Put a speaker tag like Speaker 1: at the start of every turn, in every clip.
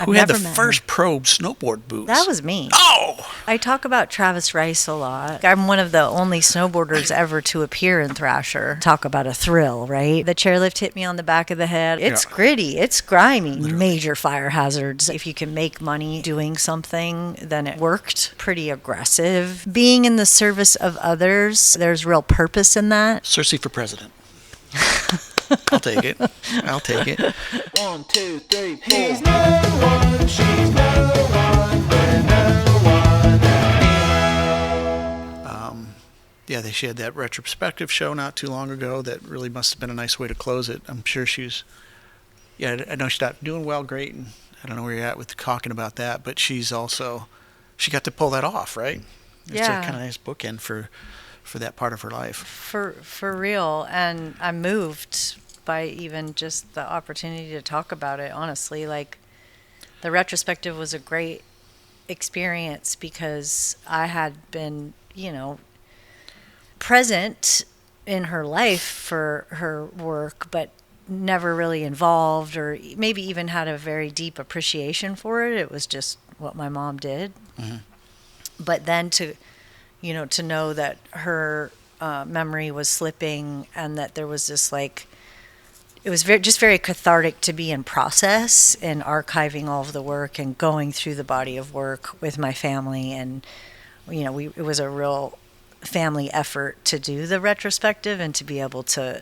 Speaker 1: Who had the first probe snowboard boots?
Speaker 2: That was me.
Speaker 1: Oh!
Speaker 2: I talk about Travis Rice a lot. I'm one of the only snowboarders ever to appear in Thrasher. Talk about a thrill, right? The chairlift hit me on the back of the head. It's gritty. It's grimy. Literally. Major fire hazards. If you can make money doing something, then it worked. Pretty aggressive. Being in the service of others, there's real purpose in that.
Speaker 1: Circe for president. I'll take it. 1, 2, 3, 4. He's no one, she's no one, we're no one. Yeah, she had that retrospective show not too long ago that really must have been a nice way to close it. I'm sure she's, I know she's not doing well, great, and I don't know where you're at with talking about that, but she's also, she got to pull that off, right? It's a kind of nice bookend for that part of her life.
Speaker 2: For real. And I'm moved by even just the opportunity to talk about it, honestly. Like, the retrospective was a great experience because I had been, present in her life for her work, but never really involved or maybe even had a very deep appreciation for it. It was just what my mom did. Mm-hmm. But then to know that her memory was slipping and that there was this, like, it was very cathartic to be in process and archiving all of the work and going through the body of work with my family. And, it was a real family effort to do the retrospective and to be able to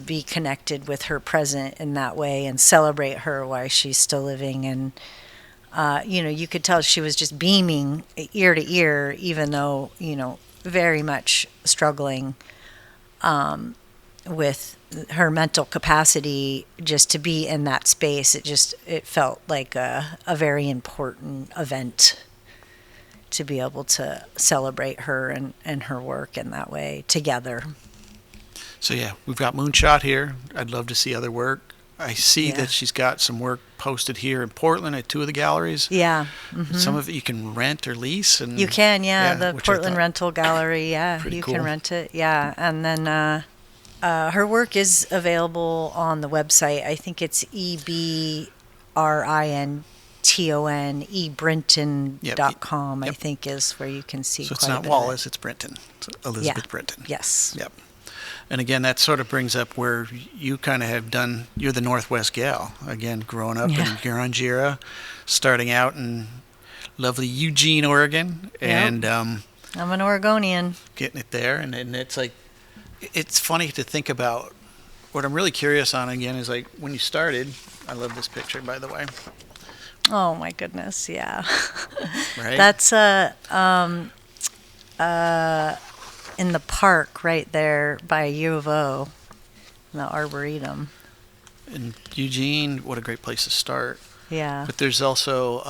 Speaker 2: be connected with her present in that way and celebrate her while she's still living. And you could tell she was just beaming ear to ear, even though, very much struggling with her mental capacity just to be in that space. It felt like a very important event to be able to celebrate her and her work in that way together.
Speaker 1: So yeah, we've got Moonshot here. I'd love to see other work. I see that she's got some work posted here in Portland at 2 of the galleries. Yeah. Mm-hmm. Some of it you can rent or lease. And
Speaker 2: you can, the Portland Rental Gallery, you can rent it, And then her work is available on the website. I think it's ebrinton.com, I think is where you can see.
Speaker 1: So it's not Wallace, it's Brinton. It's Elizabeth Brinton.
Speaker 2: Yes.
Speaker 1: Yep. And again, that sort of brings up where you kind of have done, you're the Northwest gal. Again, growing up in Huron-Jira, starting out in lovely Eugene, Oregon. Yep. And
Speaker 2: I'm an Oregonian.
Speaker 1: Getting it there. And it's like, it's funny to think about. What I'm really curious on, again, is like when you started, I love this picture, by the way.
Speaker 2: Oh, my goodness, yeah.
Speaker 1: Right?
Speaker 2: That's in the park right there by U of O, in the Arboretum.
Speaker 1: And Eugene, what a great place to start.
Speaker 2: Yeah.
Speaker 1: But there's also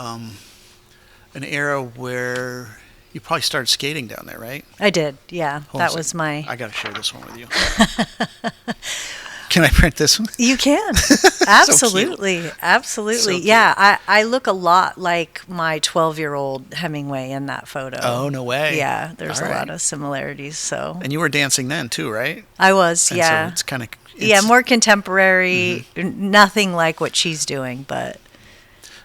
Speaker 1: an era where you probably started skating down there, right?
Speaker 2: I did, yeah. That was my...
Speaker 1: I got to share this one with you. Can I print this one?
Speaker 2: You can. Absolutely. So absolutely. So yeah, I look a lot like my 12-year-old Hemingway in that photo.
Speaker 1: Oh, no way.
Speaker 2: Yeah, there's a lot of similarities. So.
Speaker 1: And you were dancing then too, right?
Speaker 2: I was,
Speaker 1: and
Speaker 2: yeah.
Speaker 1: So it's kind of...
Speaker 2: more contemporary, nothing like what she's doing, but...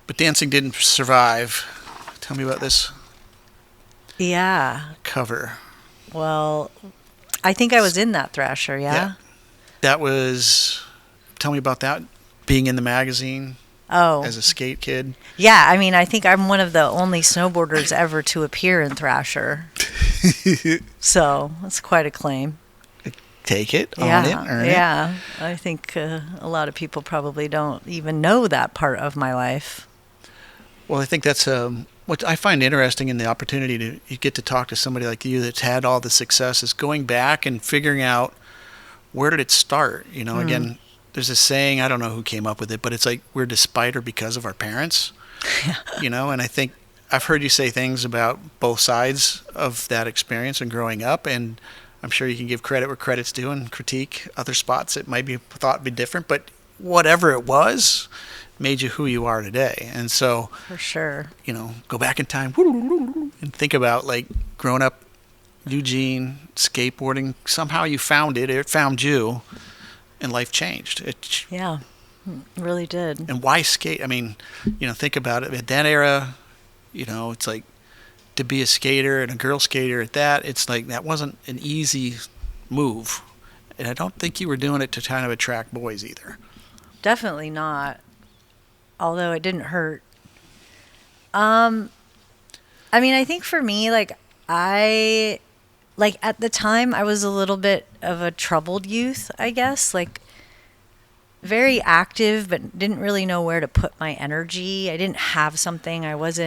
Speaker 1: But dancing didn't survive. Tell me about this.
Speaker 2: Yeah.
Speaker 1: Cover.
Speaker 2: Well, I think I was in that Thrasher, yeah?
Speaker 1: That was, tell me about that, being in the magazine as a skate kid.
Speaker 2: Yeah, I mean, I think I'm one of the only snowboarders ever to appear in Thrasher. So, that's quite a claim.
Speaker 1: Take it, own it, earn it.
Speaker 2: Yeah, I think a lot of people probably don't even know that part of my life.
Speaker 1: Well, I think that's what I find interesting in the opportunity to you get to talk to somebody like you that's had all the success is going back and figuring out where did it start? Again, there's a saying, I don't know who came up with it, but it's like we're despite or because of our parents. And I think I've heard you say things about both sides of that experience and growing up, and I'm sure you can give credit where credit's due and critique other spots that might be thought be different, but whatever it was made you who you are today. And so,
Speaker 2: for sure,
Speaker 1: go back in time and think about like growing up Eugene, skateboarding, somehow you found it found you, and life changed.
Speaker 2: Really did.
Speaker 1: And why skate? I mean, think about it. At that era, it's like to be a skater and a girl skater at that, it's like that wasn't an easy move. And I don't think you were doing it to kind of attract boys either.
Speaker 2: Definitely not. Although it didn't hurt. I mean, I think for me, like at the time I was a little bit of a troubled youth, I guess, like very active, but didn't really know where to put my energy. I didn't have something. I was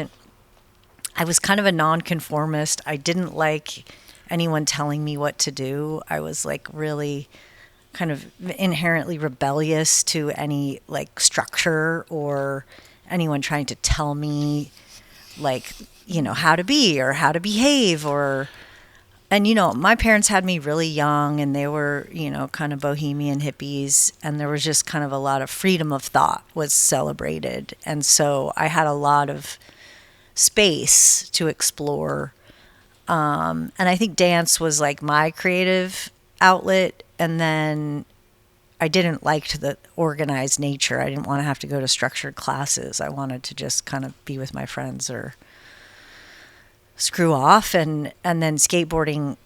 Speaker 2: kind of a nonconformist. I didn't like anyone telling me what to do. I was like really kind of inherently rebellious to any like structure or anyone trying to tell me like, how to be or how to behave and my parents had me really young and they were, kind of bohemian hippies, and there was just kind of a lot of freedom of thought was celebrated. And so I had a lot of space to explore. And I think dance was like my creative outlet. And then I didn't like the organized nature. I didn't want to have to go to structured classes. I wanted to just kind of be with my friends or screw off. And then skateboarding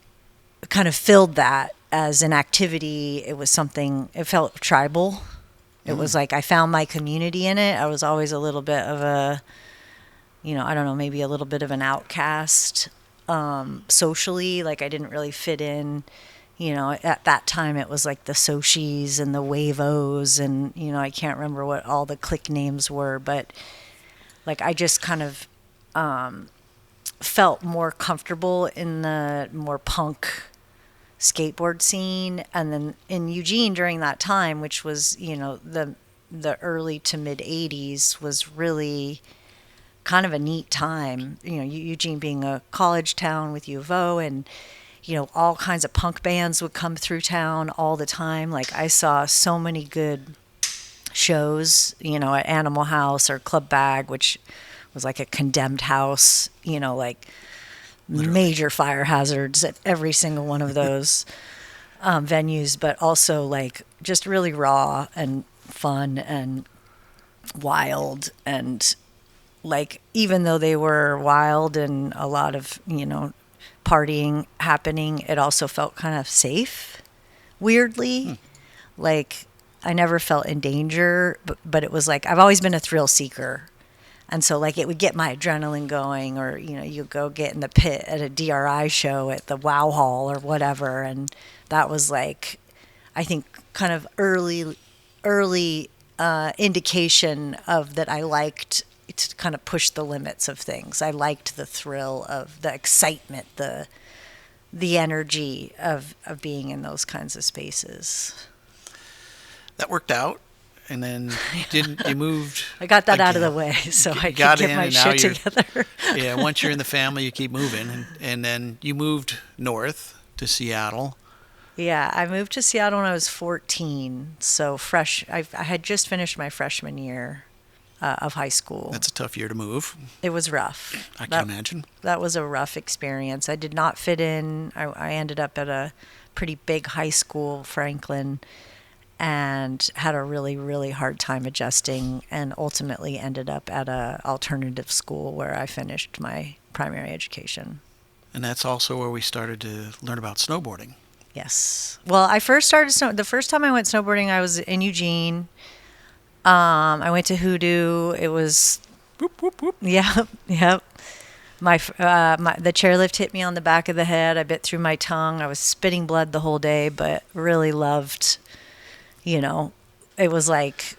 Speaker 2: kind of filled that as an activity. It was something, it felt tribal. It was like I found my community in it. I was always a little bit of a, I don't know, maybe a little bit of an outcast socially. Like I didn't really fit in. At that time it was like the Sochis and the Wavos and, I can't remember what all the clique names were, but like I just kind of felt more comfortable in the more punk skateboard scene. And then in Eugene during that time, which was, the early to mid 80s, was really kind of a neat time. Eugene being a college town with U of O, and all kinds of punk bands would come through town all the time. Like I saw so many good shows, at Animal House or Club Bag, which was like a condemned house, like literally major fire hazards at every single one of those venues, but also like just really raw and fun and wild. And like, even though they were wild and a lot of, partying happening, it also felt kind of safe, weirdly. Like I never felt in danger, but it was like, I've always been a thrill seeker. And so like it would get my adrenaline going, or, you go get in the pit at a DRI show at the Wow Hall or whatever. And that was like, I think kind of early indication of that I liked to kind of push the limits of things. I liked the thrill of the excitement, the energy of being in those kinds of spaces.
Speaker 1: That worked out, and then you moved.
Speaker 2: I got that
Speaker 1: again.
Speaker 2: out of the way so I could get my shit together.
Speaker 1: Yeah, once you're in the family, you keep moving, and then you moved north to Seattle.
Speaker 2: Yeah, I moved to Seattle when I was 14, so I had just finished my freshman year of high school.
Speaker 1: That's a tough year to move.
Speaker 2: It was rough.
Speaker 1: I can imagine.
Speaker 2: That was a rough experience. I did not fit in. I ended up at a pretty big high school, Franklin, and had a really, really hard time adjusting, and ultimately ended up at a alternative school where I finished my primary education.
Speaker 1: And that's also where we started to learn about snowboarding.
Speaker 2: Yes. Well, I first started the first time I went snowboarding, I was in Eugene. I went to Hoodoo. It was,
Speaker 1: whoop, whoop, whoop.
Speaker 2: Yep. The chairlift hit me on the back of the head. I bit through my tongue. I was spitting blood the whole day, but really loved, it was like,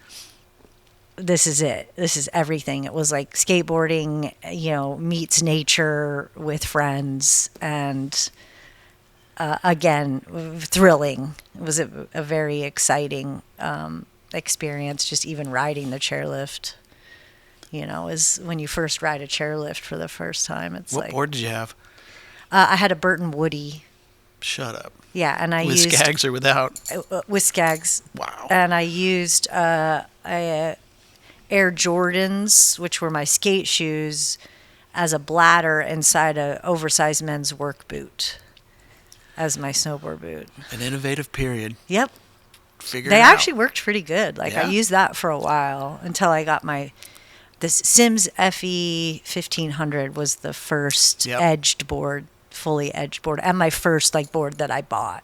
Speaker 2: this is it. This is everything. It was like skateboarding, meets nature with friends, and again, thrilling. It was a very exciting experience, just even riding the chairlift. Is when you first ride a chairlift for the first time. It's
Speaker 1: what board did you have?
Speaker 2: I had a Burton Woody.
Speaker 1: Shut up.
Speaker 2: Yeah, and I
Speaker 1: with
Speaker 2: used
Speaker 1: Skags or without?
Speaker 2: With Skags.
Speaker 1: Wow.
Speaker 2: And I used Air Jordans, which were my skate shoes, as a bladder inside a oversized men's work boot as my snowboard boot.
Speaker 1: An innovative period.
Speaker 2: Yep.
Speaker 1: figure
Speaker 2: They
Speaker 1: it out.
Speaker 2: actually worked pretty good. Like I
Speaker 1: Yeah?
Speaker 2: used that for a while until I got this Sims FE 1500 was the first
Speaker 1: Yep.
Speaker 2: edged board, fully edged board, and my first like board that I bought.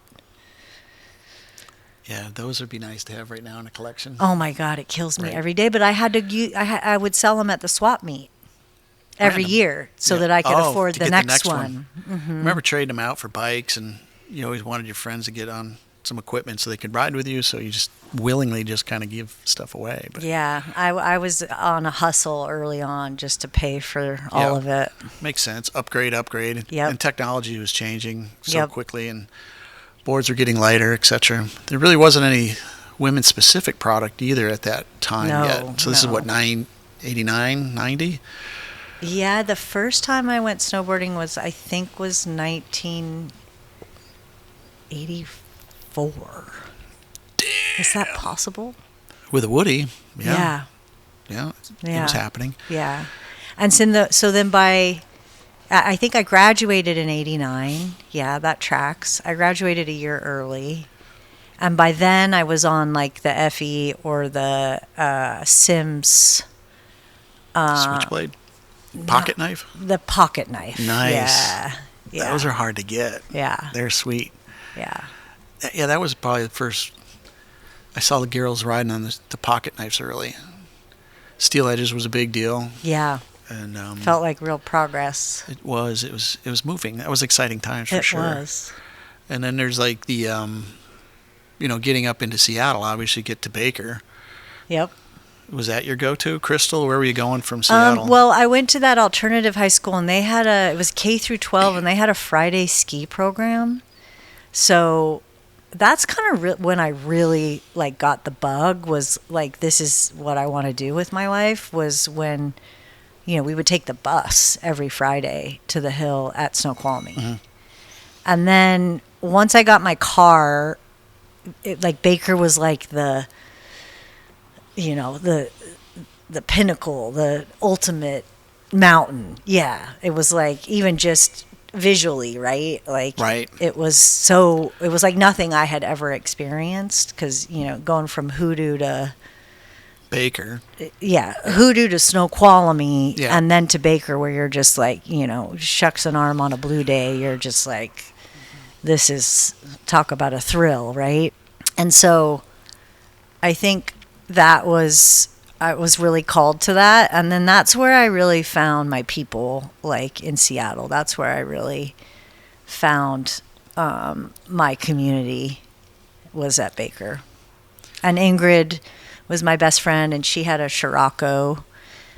Speaker 1: Yeah, those would be nice to have right now in a collection.
Speaker 2: Oh my God, it kills me
Speaker 1: Right.
Speaker 2: every day. But I had to I would sell them at the swap meet every
Speaker 1: Random.
Speaker 2: year so
Speaker 1: Yeah.
Speaker 2: that I could
Speaker 1: Oh,
Speaker 2: afford
Speaker 1: to
Speaker 2: the
Speaker 1: get
Speaker 2: next one.
Speaker 1: I remember trading them out for bikes, and you always wanted your friends to get on some equipment so they could ride with you. So you just willingly just kind of give stuff away. But
Speaker 2: Yeah, I was on a hustle early on just to pay for all
Speaker 1: Yeah.
Speaker 2: of it.
Speaker 1: makes sense. Upgrade.
Speaker 2: Yep.
Speaker 1: And technology was changing so
Speaker 2: Yep.
Speaker 1: quickly, and boards were getting lighter, etc. There really wasn't any women-specific product either at that time
Speaker 2: No,
Speaker 1: yet. So this is
Speaker 2: no.
Speaker 1: what, 89, 90?
Speaker 2: Yeah, the first time I went snowboarding was 1984. Is that possible?
Speaker 1: With a Woody.
Speaker 2: Yeah.
Speaker 1: Yeah. It
Speaker 2: Yeah.
Speaker 1: was happening.
Speaker 2: Yeah. And so then by I think I graduated in 89. Yeah, that tracks. I graduated a year early. And by then I was on like the FE or the Sims
Speaker 1: Switchblade. Pocket knife.
Speaker 2: the pocket knife.
Speaker 1: Nice.
Speaker 2: Yeah. Yeah.
Speaker 1: Those are hard to get.
Speaker 2: Yeah.
Speaker 1: They're sweet.
Speaker 2: Yeah.
Speaker 1: Yeah, that was probably the first. I saw the girls riding on the pocket knives early. Steel edges was a big deal,
Speaker 2: Yeah.
Speaker 1: and
Speaker 2: Felt like real progress.
Speaker 1: it was moving. That was exciting times for
Speaker 2: It
Speaker 1: sure.
Speaker 2: was.
Speaker 1: And then there's like the getting up into Seattle. Obviously, get to Baker.
Speaker 2: Yep.
Speaker 1: Was that your go-to, Crystal? Where were you going from Seattle?
Speaker 2: Well, I went to that alternative high school, and they had it was K through 12, and they had a Friday ski program. So that's kind of when I really like got the bug. Was like, this is what I want to do with my life. Was when, we would take the bus every Friday to the hill at Snoqualmie, and then once I got my car, like Baker was like the pinnacle, the ultimate mountain. Yeah, it was like even just visually, right? Like
Speaker 1: Right.
Speaker 2: it was like nothing I had ever experienced because going from Hoodoo to
Speaker 1: Baker.
Speaker 2: Hoodoo to Snoqualmie,
Speaker 1: Yeah.
Speaker 2: and then to Baker, where you're just like shucks an arm on a blue day. You're just like, this is talk about a thrill, right? And so I think I was really called to that, and then that's where I really found my people, like in Seattle. That's where I really found my community, was at Baker. And Ingrid was my best friend, and she had a Scirocco,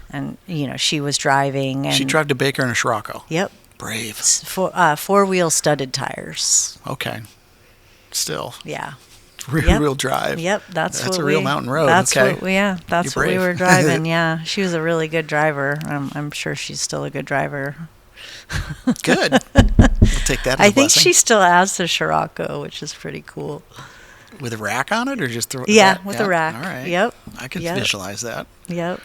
Speaker 2: and she was driving. And
Speaker 1: She drove to Baker in a Scirocco.
Speaker 2: Yep,
Speaker 1: Brave.
Speaker 2: four-wheel studded tires.
Speaker 1: Okay. Still.
Speaker 2: Yeah.
Speaker 1: Real drive.
Speaker 2: Yep, that's
Speaker 1: a real mountain road.
Speaker 2: That's
Speaker 1: okay.
Speaker 2: that's
Speaker 1: You're
Speaker 2: what we
Speaker 1: brave.
Speaker 2: were driving. Yeah, she was a really good driver. I'm sure she's still a good driver.
Speaker 1: Good. We'll take that as
Speaker 2: I
Speaker 1: a
Speaker 2: think
Speaker 1: blessing.
Speaker 2: she still has the Scirocco, which is pretty cool.
Speaker 1: With a rack on it, or just throw
Speaker 2: Yeah,
Speaker 1: that?
Speaker 2: with a rack.
Speaker 1: All right.
Speaker 2: Yep.
Speaker 1: I could
Speaker 2: Yep.
Speaker 1: visualize that.
Speaker 2: Yep.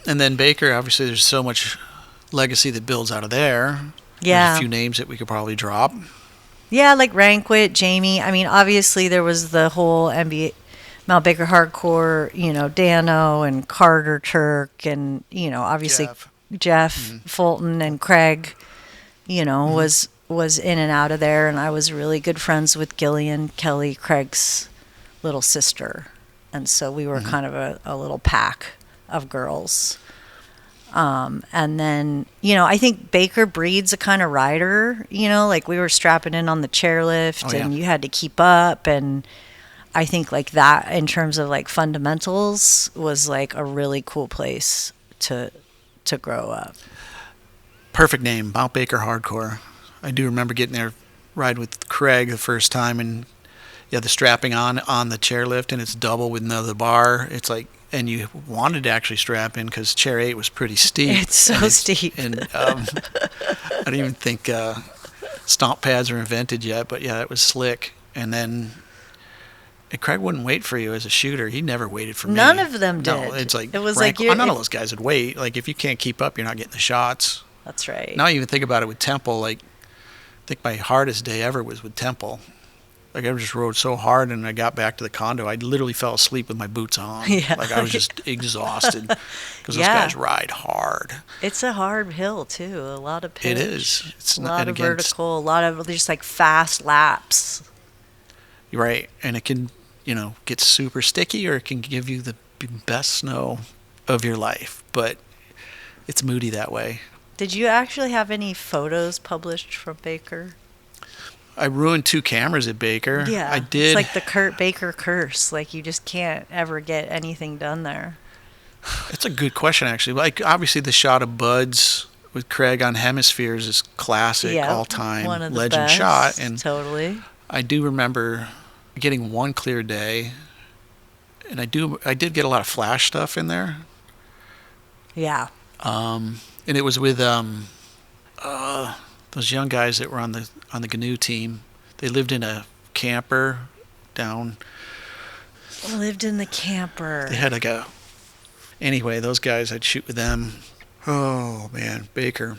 Speaker 1: And then Baker, obviously, there's so much legacy that builds out of there.
Speaker 2: Yeah.
Speaker 1: There's a few names that we could probably drop.
Speaker 2: Yeah, like Rankwit, Jamie. I mean, obviously there was the whole NBA, Mount Baker Hardcore, Dano and Carter Turk, and obviously Jeff Fulton and Craig, was in and out of there, and I was really good friends with Gillian Kelly, Craig's little sister, and so we were kind of a little pack of girls. And then, I think Baker breeds a kind of rider, like we were strapping in on the chairlift and you had to keep up. And I think like that in terms of like fundamentals was like a really cool place to grow up.
Speaker 1: Perfect name, Mount Baker Hardcore. I do remember getting there, ride with Craig the first time, and the strapping on the chairlift, and it's double with another bar. It's like, and you wanted to actually strap in because chair 8 was pretty steep.
Speaker 2: It's so steep.
Speaker 1: And I don't even think stomp pads are invented yet, but yeah, it was slick. And then Craig wouldn't wait for you as a shooter. He never waited for me.
Speaker 2: None of them
Speaker 1: No,
Speaker 2: did.
Speaker 1: it's like,
Speaker 2: It was
Speaker 1: rank,
Speaker 2: like you're-
Speaker 1: none of those guys would wait. Like if you can't keep up, you're not getting the shots.
Speaker 2: That's right.
Speaker 1: Now I even think about it with Temple. Like I think my hardest day ever was with Temple. Like I just rode so hard, and I got back to the condo, I literally fell asleep with my boots on.
Speaker 2: Yeah.
Speaker 1: Like I was just exhausted because those
Speaker 2: Yeah.
Speaker 1: guys ride hard.
Speaker 2: It's a hard hill too. A lot of pitch.
Speaker 1: It is. It's
Speaker 2: a
Speaker 1: not,
Speaker 2: lot
Speaker 1: and
Speaker 2: of
Speaker 1: again,
Speaker 2: vertical. A lot of just like fast laps.
Speaker 1: you're right, and it can, get super sticky, or it can give you the best snow of your life. But it's moody that way.
Speaker 2: Did you actually have any photos published from Baker?
Speaker 1: I ruined 2 cameras at Baker.
Speaker 2: Yeah,
Speaker 1: I did.
Speaker 2: It's like the Kurt Baker curse. Like you just can't ever get anything done there.
Speaker 1: It's a good question, actually. Like obviously, the shot of Buds with Craig on Hemispheres is classic,
Speaker 2: Yeah,
Speaker 1: all-time
Speaker 2: one of the
Speaker 1: legend
Speaker 2: best,
Speaker 1: shot. And
Speaker 2: totally.
Speaker 1: I do remember getting one clear day, and I did get a lot of flash stuff in there.
Speaker 2: Yeah.
Speaker 1: And it was with those young guys that were on the GNU team. They lived in a camper down.
Speaker 2: Lived in the camper.
Speaker 1: They had anyway, those guys, I'd shoot with them. Oh man, Baker.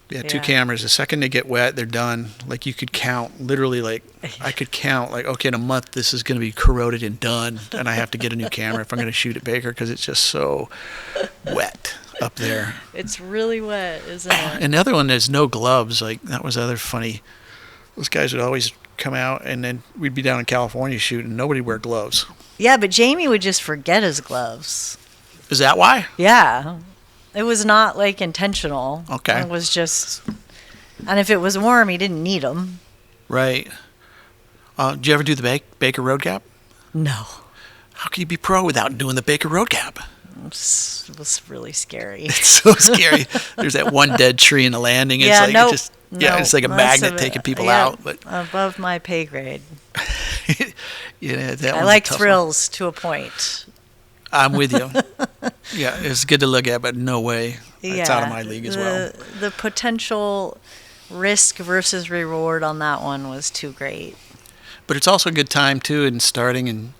Speaker 1: Yeah, 2 cameras. The second they get wet, they're done. Like you could count, literally. Like I could count. Like okay, in a month this is going to be corroded and done, and I have to get a new camera if I'm going to shoot at Baker because it's just so wet up there.
Speaker 2: It's really wet, isn't it?
Speaker 1: And the other one, there's no gloves. Like that was other funny. Those guys would always come out, and then we'd be down in California shooting. Nobody wear gloves.
Speaker 2: Yeah, but Jamie would just forget his gloves.
Speaker 1: Is that why?
Speaker 2: Yeah. It was not like intentional.
Speaker 1: Okay.
Speaker 2: It was just, and if it was warm, he didn't need them.
Speaker 1: Right. Did you ever do the Baker Road Gap?
Speaker 2: No.
Speaker 1: How can you be pro without doing the Baker Road Gap?
Speaker 2: It was really scary.
Speaker 1: It's so scary. There's that one dead tree in the landing. It's it's like a magnet taking people out. But
Speaker 2: above my pay grade.
Speaker 1: that
Speaker 2: I like thrills to a point.
Speaker 1: I'm with you. Yeah, it's good to look at, but no way. It's out of my league as well.
Speaker 2: The potential risk versus reward on that one was too great.
Speaker 1: But it's also a good time, too, in starting and,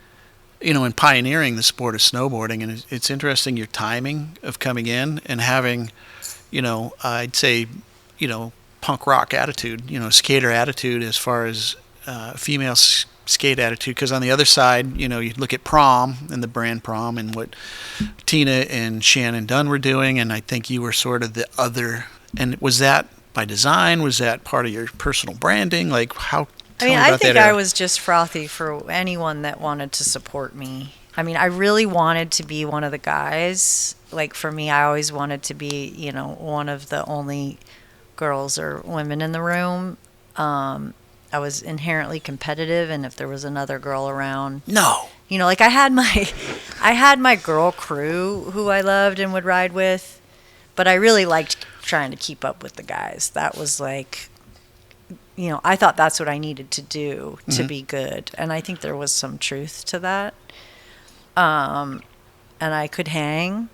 Speaker 1: and pioneering the sport of snowboarding. And it's interesting your timing of coming in and having, I'd say, punk rock attitude, skater attitude as far as female skate attitude. Because on the other side, you look at Prom and the brand Prom and what Tina and Shannon Dunn were doing. And I think you were sort of the other. And was that by design? Was that part of your personal branding? Like how?
Speaker 2: I think I was just frothy for anyone that wanted to support me. I mean, I really wanted to be one of the guys. Like for me, I always wanted to be, one of the only girls or women in the room. I was inherently competitive, and if there was another girl around, like I had my girl crew who I loved and would ride with, but I really liked trying to keep up with the guys. That was like, I thought that's what I needed to do to be good, and I think there was some truth to that. And I could hang.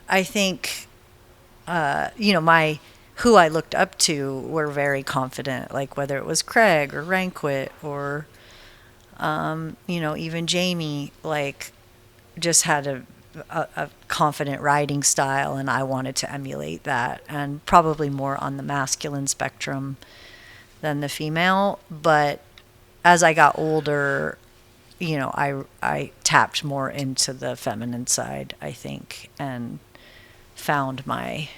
Speaker 2: I think, who I looked up to were very confident, like whether it was Craig or Ranquit or, even Jamie, like just had a confident riding style, and I wanted to emulate that, and probably more on the masculine spectrum than the female. But as I got older, I tapped more into the feminine side, I think, and found my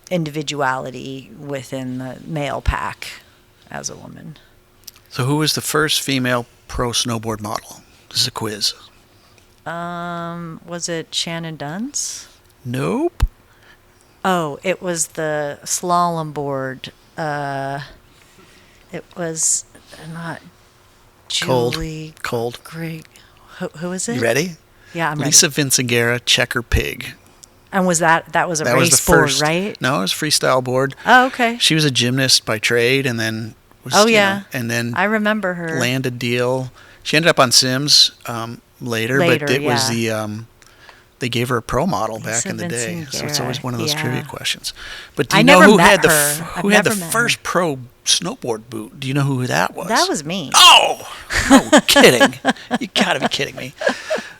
Speaker 2: individuality within the male pack as a woman.
Speaker 1: So who was the first female pro snowboard model? This is a quiz.
Speaker 2: Was it Shannon Dunn's?
Speaker 1: Nope.
Speaker 2: Oh, it was the slalom board. It was not Julie.
Speaker 1: Cold.
Speaker 2: Great. Who is it?
Speaker 1: You ready?
Speaker 2: Yeah, I'm ready.
Speaker 1: Lisa Vincengera, Checker Pig.
Speaker 2: And was that was a
Speaker 1: that
Speaker 2: race
Speaker 1: was the
Speaker 2: board,
Speaker 1: first,
Speaker 2: right?
Speaker 1: No, it was freestyle board.
Speaker 2: Oh, okay.
Speaker 1: She was a gymnast by trade, and then was, and then
Speaker 2: I remember her.
Speaker 1: Landed deal. She ended up on Sims later, but it was the they gave her a pro model back in the day. So it's always one of those trivia questions. But do you know who had the first pro snowboard boot? Do you know who that was?
Speaker 2: That was me.
Speaker 1: Oh, no kidding. You got to be kidding me.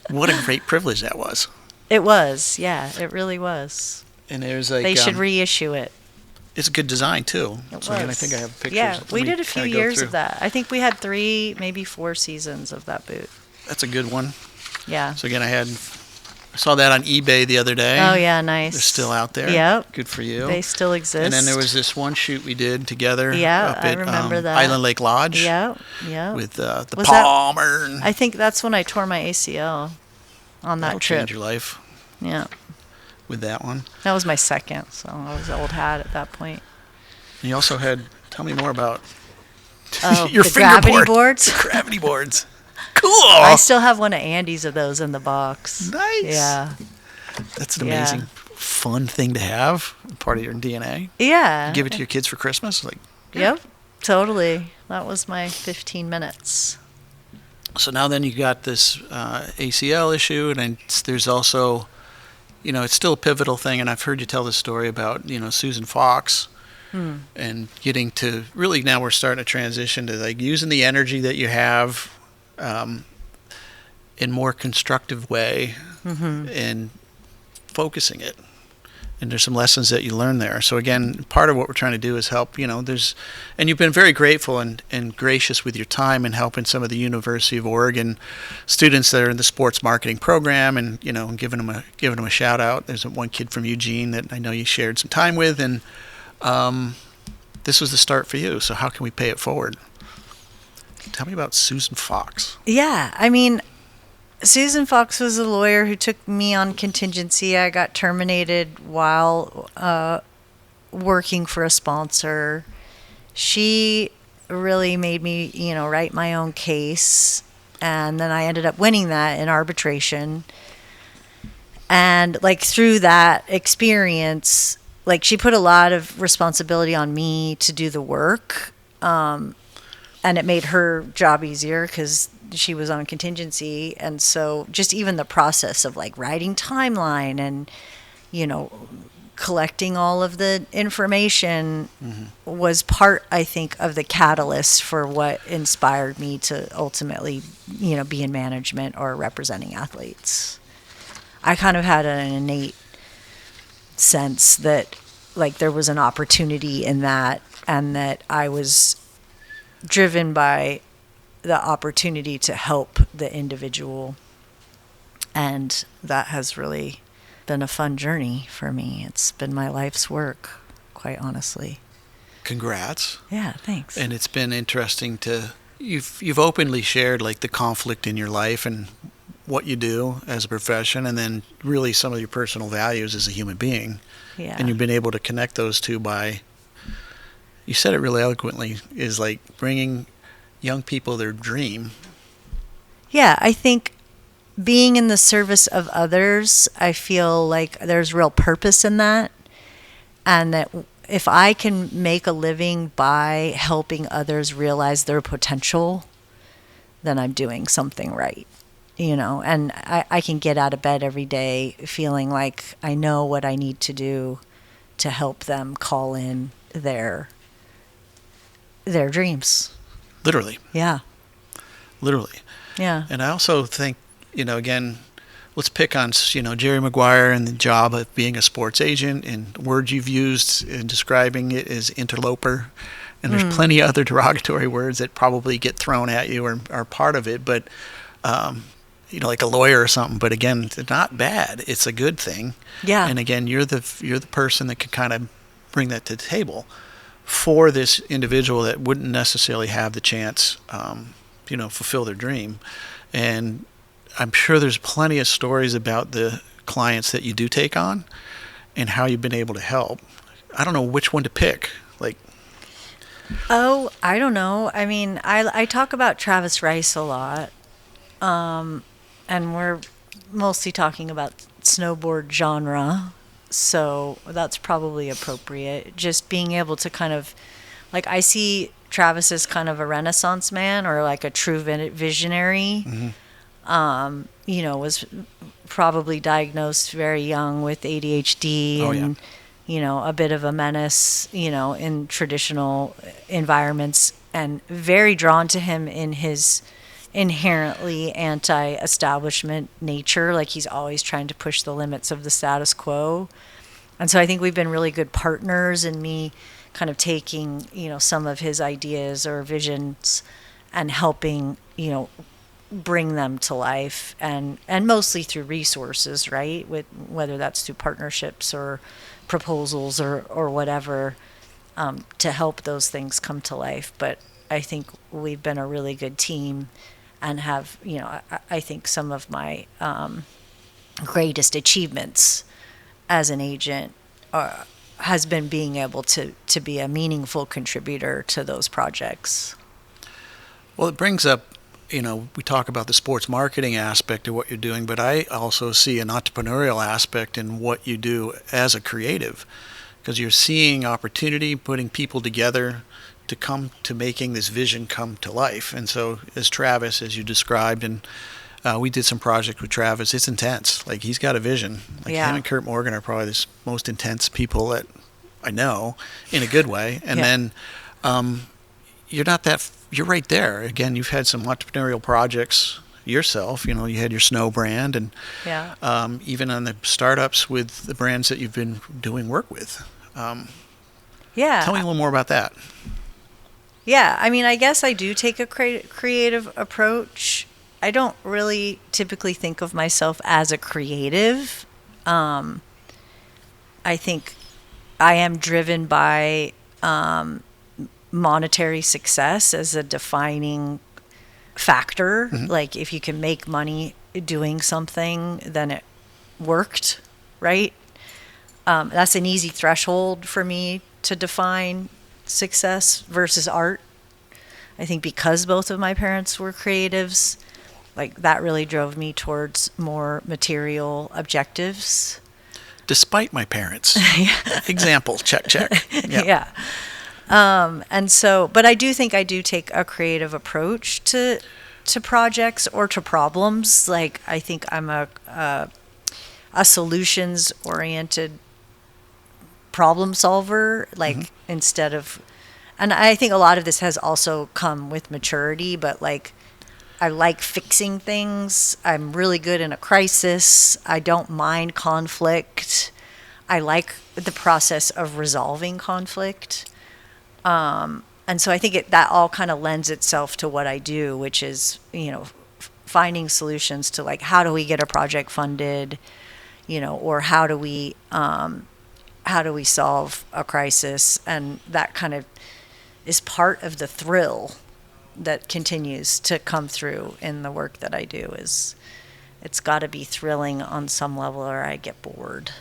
Speaker 1: What a great privilege that was.
Speaker 2: It was, yeah, it really was.
Speaker 1: And there's like
Speaker 2: they should reissue it.
Speaker 1: it's a good design too.
Speaker 2: It
Speaker 1: So again, I
Speaker 2: was.
Speaker 1: think I have pictures.
Speaker 2: Yeah,
Speaker 1: Let
Speaker 2: we
Speaker 1: me
Speaker 2: did a few
Speaker 1: kinda go
Speaker 2: years
Speaker 1: through.
Speaker 2: of that. I think we had 3, maybe 4 seasons of that boot.
Speaker 1: That's a good one.
Speaker 2: Yeah.
Speaker 1: So again, I saw that on eBay the other day.
Speaker 2: Oh yeah, nice.
Speaker 1: They're still out there.
Speaker 2: Yep.
Speaker 1: Good for you.
Speaker 2: They still exist.
Speaker 1: And then there was this one shoot we did together.
Speaker 2: Yeah,
Speaker 1: up
Speaker 2: I
Speaker 1: at,
Speaker 2: remember that.
Speaker 1: Island Lake Lodge.
Speaker 2: Yeah, yeah.
Speaker 1: With the
Speaker 2: Was that-
Speaker 1: Palmer. And
Speaker 2: I think that's when I tore my ACL on that
Speaker 1: that'll
Speaker 2: trip.
Speaker 1: change your life
Speaker 2: Yeah.
Speaker 1: with that one.
Speaker 2: That was my second, so I was old hat at that point.
Speaker 1: And you also had, tell me more about
Speaker 2: Oh,
Speaker 1: your
Speaker 2: the
Speaker 1: fingerboard.
Speaker 2: gravity boards.
Speaker 1: Gravity boards. Cool.
Speaker 2: I still have one of Andy's of those in the box.
Speaker 1: Nice.
Speaker 2: Yeah.
Speaker 1: That's an
Speaker 2: Yeah.
Speaker 1: amazing, fun thing to have. Part of your DNA.
Speaker 2: Yeah.
Speaker 1: Give it to your kids for Christmas. Like,
Speaker 2: Yep. Totally. That was my 15 minutes.
Speaker 1: so now then you got this ACL issue, and then there's also, it's still a pivotal thing. And I've heard you tell this story about, Susan Fox. And getting to really, now we're starting to transition to like using the energy that you have in more constructive way and focusing it. And there's some lessons that you learn there. So again, part of what we're trying to do is help, and you've been very grateful and gracious with your time in helping some of the University of Oregon students that are in the sports marketing program, and giving them a shout out. There's one kid from Eugene that I know you shared some time with, and this was the start for you. So how can we pay it forward? Tell me about Susan Fox.
Speaker 2: Yeah. I mean, Susan Fox was a lawyer who took me on contingency. I got terminated while working for a sponsor. She really made me, write my own case. And then I ended up winning that in arbitration. And like through that experience, like she put a lot of responsibility on me to do the work. And it made her job easier because she was on contingency. And so just even the process of like writing timeline and, collecting all of the information was part, I think, of the catalyst for what inspired me to ultimately, be in management or representing athletes. I kind of had an innate sense that like there was an opportunity in that, and that I was driven by the opportunity to help the individual. And that has really been a fun journey for me. It's been my life's work, quite honestly.
Speaker 1: Congrats.
Speaker 2: Yeah, thanks.
Speaker 1: And it's been interesting you've openly shared like the conflict in your life and what you do as a profession, and then really some of your personal values as a human being.
Speaker 2: Yeah.
Speaker 1: And you've been able to connect those two by, you said it really eloquently, is like bringing young people their dream.
Speaker 2: Yeah, I think being in the service of others, I feel like there's real purpose in that. And that if I can make a living by helping others realize their potential, then I'm doing something right. And I can get out of bed every day feeling like I know what I need to do to help them call in their dreams.
Speaker 1: Literally.
Speaker 2: Yeah.
Speaker 1: Literally.
Speaker 2: Yeah.
Speaker 1: And I also think, again, let's pick on, Jerry Maguire and the job of being a sports agent, and words you've used in describing it as interloper. And there's plenty of other derogatory words that probably get thrown at you or are part of it, but, like a lawyer or something. But again, it's not bad. It's a good thing.
Speaker 2: Yeah.
Speaker 1: And again, you're the person that can kind of bring that to the table for this individual that wouldn't necessarily have the chance, fulfill their dream. And I'm sure there's plenty of stories about the clients that you do take on and how you've been able to help. I don't know which one to pick. Like,
Speaker 2: oh, I don't know. I mean, I talk about Travis Rice a lot. And we're mostly talking about snowboard genre. So that's probably appropriate. Just being able to kind of, like, I see Travis as kind of a Renaissance man or like a true visionary. Was probably diagnosed very young with ADHD a bit of a menace, in traditional environments, and very drawn to him in his inherently anti-establishment nature. Like he's always trying to push the limits of the status quo. And so I think we've been really good partners in me kind of taking, some of his ideas or visions and helping, bring them to life, and mostly through resources, right? With whether that's through partnerships or proposals or whatever, to help those things come to life. But I think we've been a really good team and have, I think some of my greatest achievements as an agent has been being able to be a meaningful contributor to those projects.
Speaker 1: Well, it brings up, we talk about the sports marketing aspect of what you're doing, but I also see an entrepreneurial aspect in what you do as a creative, because you're seeing opportunity, putting people together to come to making this vision come to life. And so as Travis, as you described, and we did some project with Travis, it's intense. Like, he's got a vision. Like, him and Kurt Morgan are probably the most intense people that I know, in a good way. And then you're right there. Again, you've had some entrepreneurial projects yourself. You had your snow brand, and even on the startups with the brands that you've been doing work with. Tell me a little more about that.
Speaker 2: Yeah, I mean, I guess I do take a creative approach. I don't really typically think of myself as a creative. I think I am driven by monetary success as a defining factor. Mm-hmm. Like, if you can make money doing something, then it worked, right? That's an easy threshold for me to define success versus art. I think because both of my parents were creatives, like, that really drove me towards more material objectives.
Speaker 1: Despite my parents. Example, check.
Speaker 2: Yeah. And so, but I do think I do take a creative approach to projects or to problems. Like, I think I'm a solutions-oriented problem solver, like, instead of, and I think a lot of this has also come with maturity, but like, I like fixing things. I'm really good in a crisis. I don't mind conflict. I like the process of resolving conflict. And so I think that all kind of lends itself to what I do, which is, finding solutions to, like, how do we get a project funded, or how do we solve a crisis? And that kind of is part of the thrill that continues to come through in the work that I do. Is it's got to be thrilling on some level, or I get bored.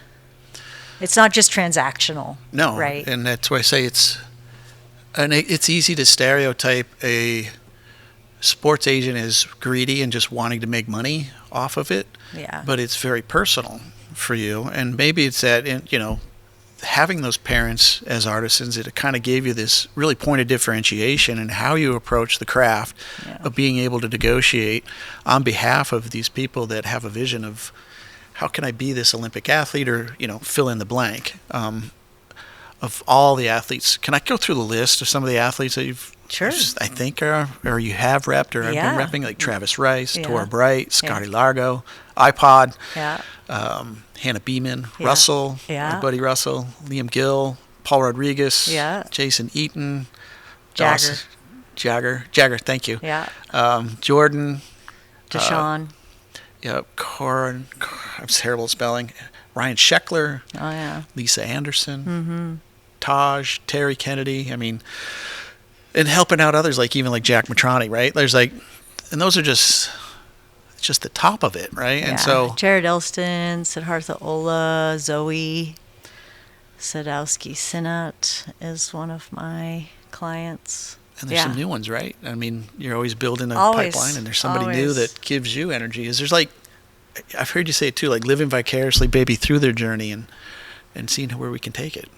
Speaker 2: It's not just transactional.
Speaker 1: No,
Speaker 2: right?
Speaker 1: And that's why I say it's easy to stereotype a sports agent as greedy and just wanting to make money off of it.
Speaker 2: Yeah.
Speaker 1: But it's very personal for you, and maybe it's that having those parents as artisans, it kind of gave you this really point of differentiation in how you approach the craft of being able to negotiate on behalf of these people that have a vision of how can I be this Olympic athlete, or fill in the blank. Of all the athletes, can I go through the list of some of the athletes that you've, I think, or you have repped, or have been repping, like Travis Rice, Tora Bright, Scotty Largo, iPod, Hannah Beeman, Russell, my buddy Russell, Liam Gill, Paul Rodriguez, Jason Eaton, Jagger, thank you. Jordan,
Speaker 2: Deshaun.
Speaker 1: Corin, I'm terrible at spelling. Ryan Sheckler, Lisa Anderson, Taj, Terry Kennedy. I mean, and helping out others, like even like Jack Matrani, right? There's like, and those are just the top of it, right?
Speaker 2: Yeah.
Speaker 1: And so
Speaker 2: Jared Elston, Siddhartha Ola, Zoe Sadowski Sinat is one of my clients.
Speaker 1: And there's some new ones, right? I mean, you're always building a pipeline, and there's somebody new that gives you energy. There's like, I've heard you say it too, like living vicariously, baby, through their journey and seeing where we can take it.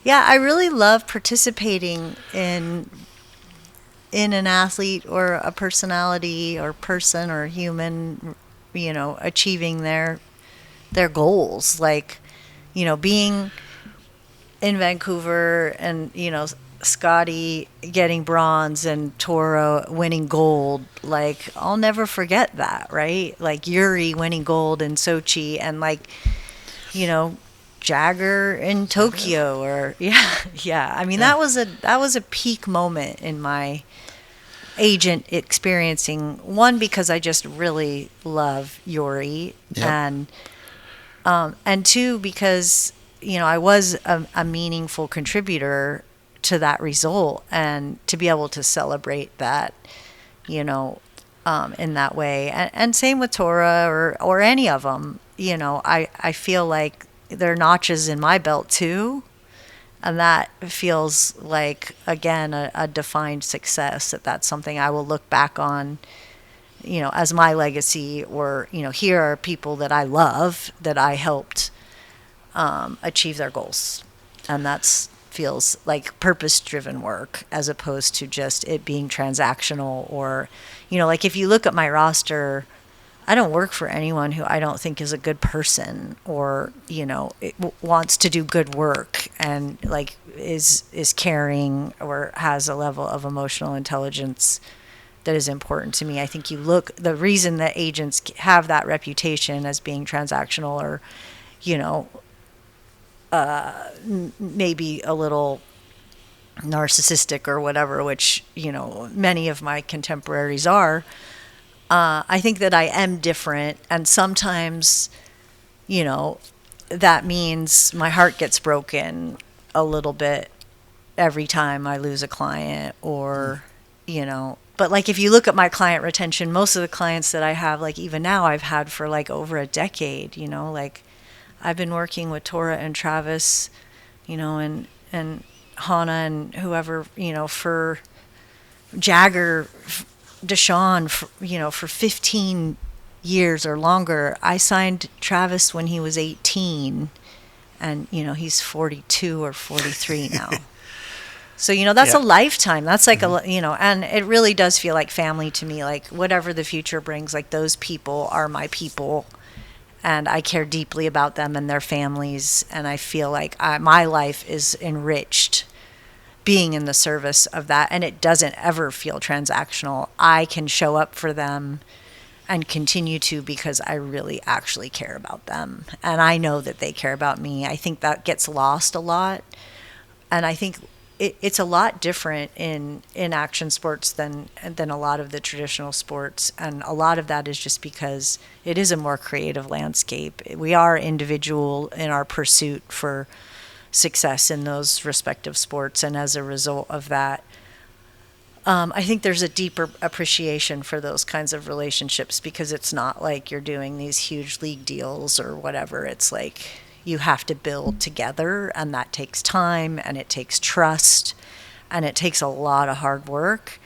Speaker 2: Yeah, I really love participating in an athlete or a personality or person or human, achieving their goals. Like, being in Vancouver and, Scotty getting bronze and Toro winning gold, like, I'll never forget that, right? Like Yuri winning gold in Sochi, and like, Jagger in Tokyo, or yeah. I mean, that was a peak moment in my agent experiencing, one, because I just really love Yuri,
Speaker 1: Yep.
Speaker 2: and two, because I was a meaningful contributor to that result, and to be able to celebrate that, you know, in that way, and same with Tora, or any of them. I feel like they're notches in my belt too, and that feels like, again, a defined success. That's something I will look back on, as my legacy, or here are people that I love, that I helped achieve their goals, and that's feels like purpose-driven work, as opposed to just it being transactional. Or like, if you look at my roster, I don't work for anyone who I don't think is a good person, or wants to do good work, and like is caring, or has a level of emotional intelligence that is important to me. I think the reason that agents have that reputation as being transactional, or you know maybe a little narcissistic or whatever, which many of my contemporaries are. I think that I am different, and sometimes, that means my heart gets broken a little bit every time I lose a client, or But like, if you look at my client retention, most of the clients that I have, like even now, I've had for like over a decade. Like, I've been working with Tora and Travis, and Hannah, and whoever, for Jagger, Deshaun, for 15 years or longer. I signed Travis when he was 18, and he's 42 or 43 now. So that's a
Speaker 1: Yep.
Speaker 2: lifetime. That's like and it really does feel like family to me. Like, whatever the future brings, like, those people are my people, and I care deeply about them and their families, and I feel like my life is enriched being in the service of that, and it doesn't ever feel transactional. I can show up for them and continue to, because I really actually care about them, and I know that they care about me. I think that gets lost a lot, and I think it's a lot different in action sports than a lot of the traditional sports, and a lot of that is just because it is a more creative landscape. We are individual in our pursuit for success in those respective sports, and as a result of that, I think there's a deeper appreciation for those kinds of relationships, because it's not like you're doing these huge league deals or whatever. It's like you have to build together, and that takes time, and it takes trust, and it takes a lot of hard work.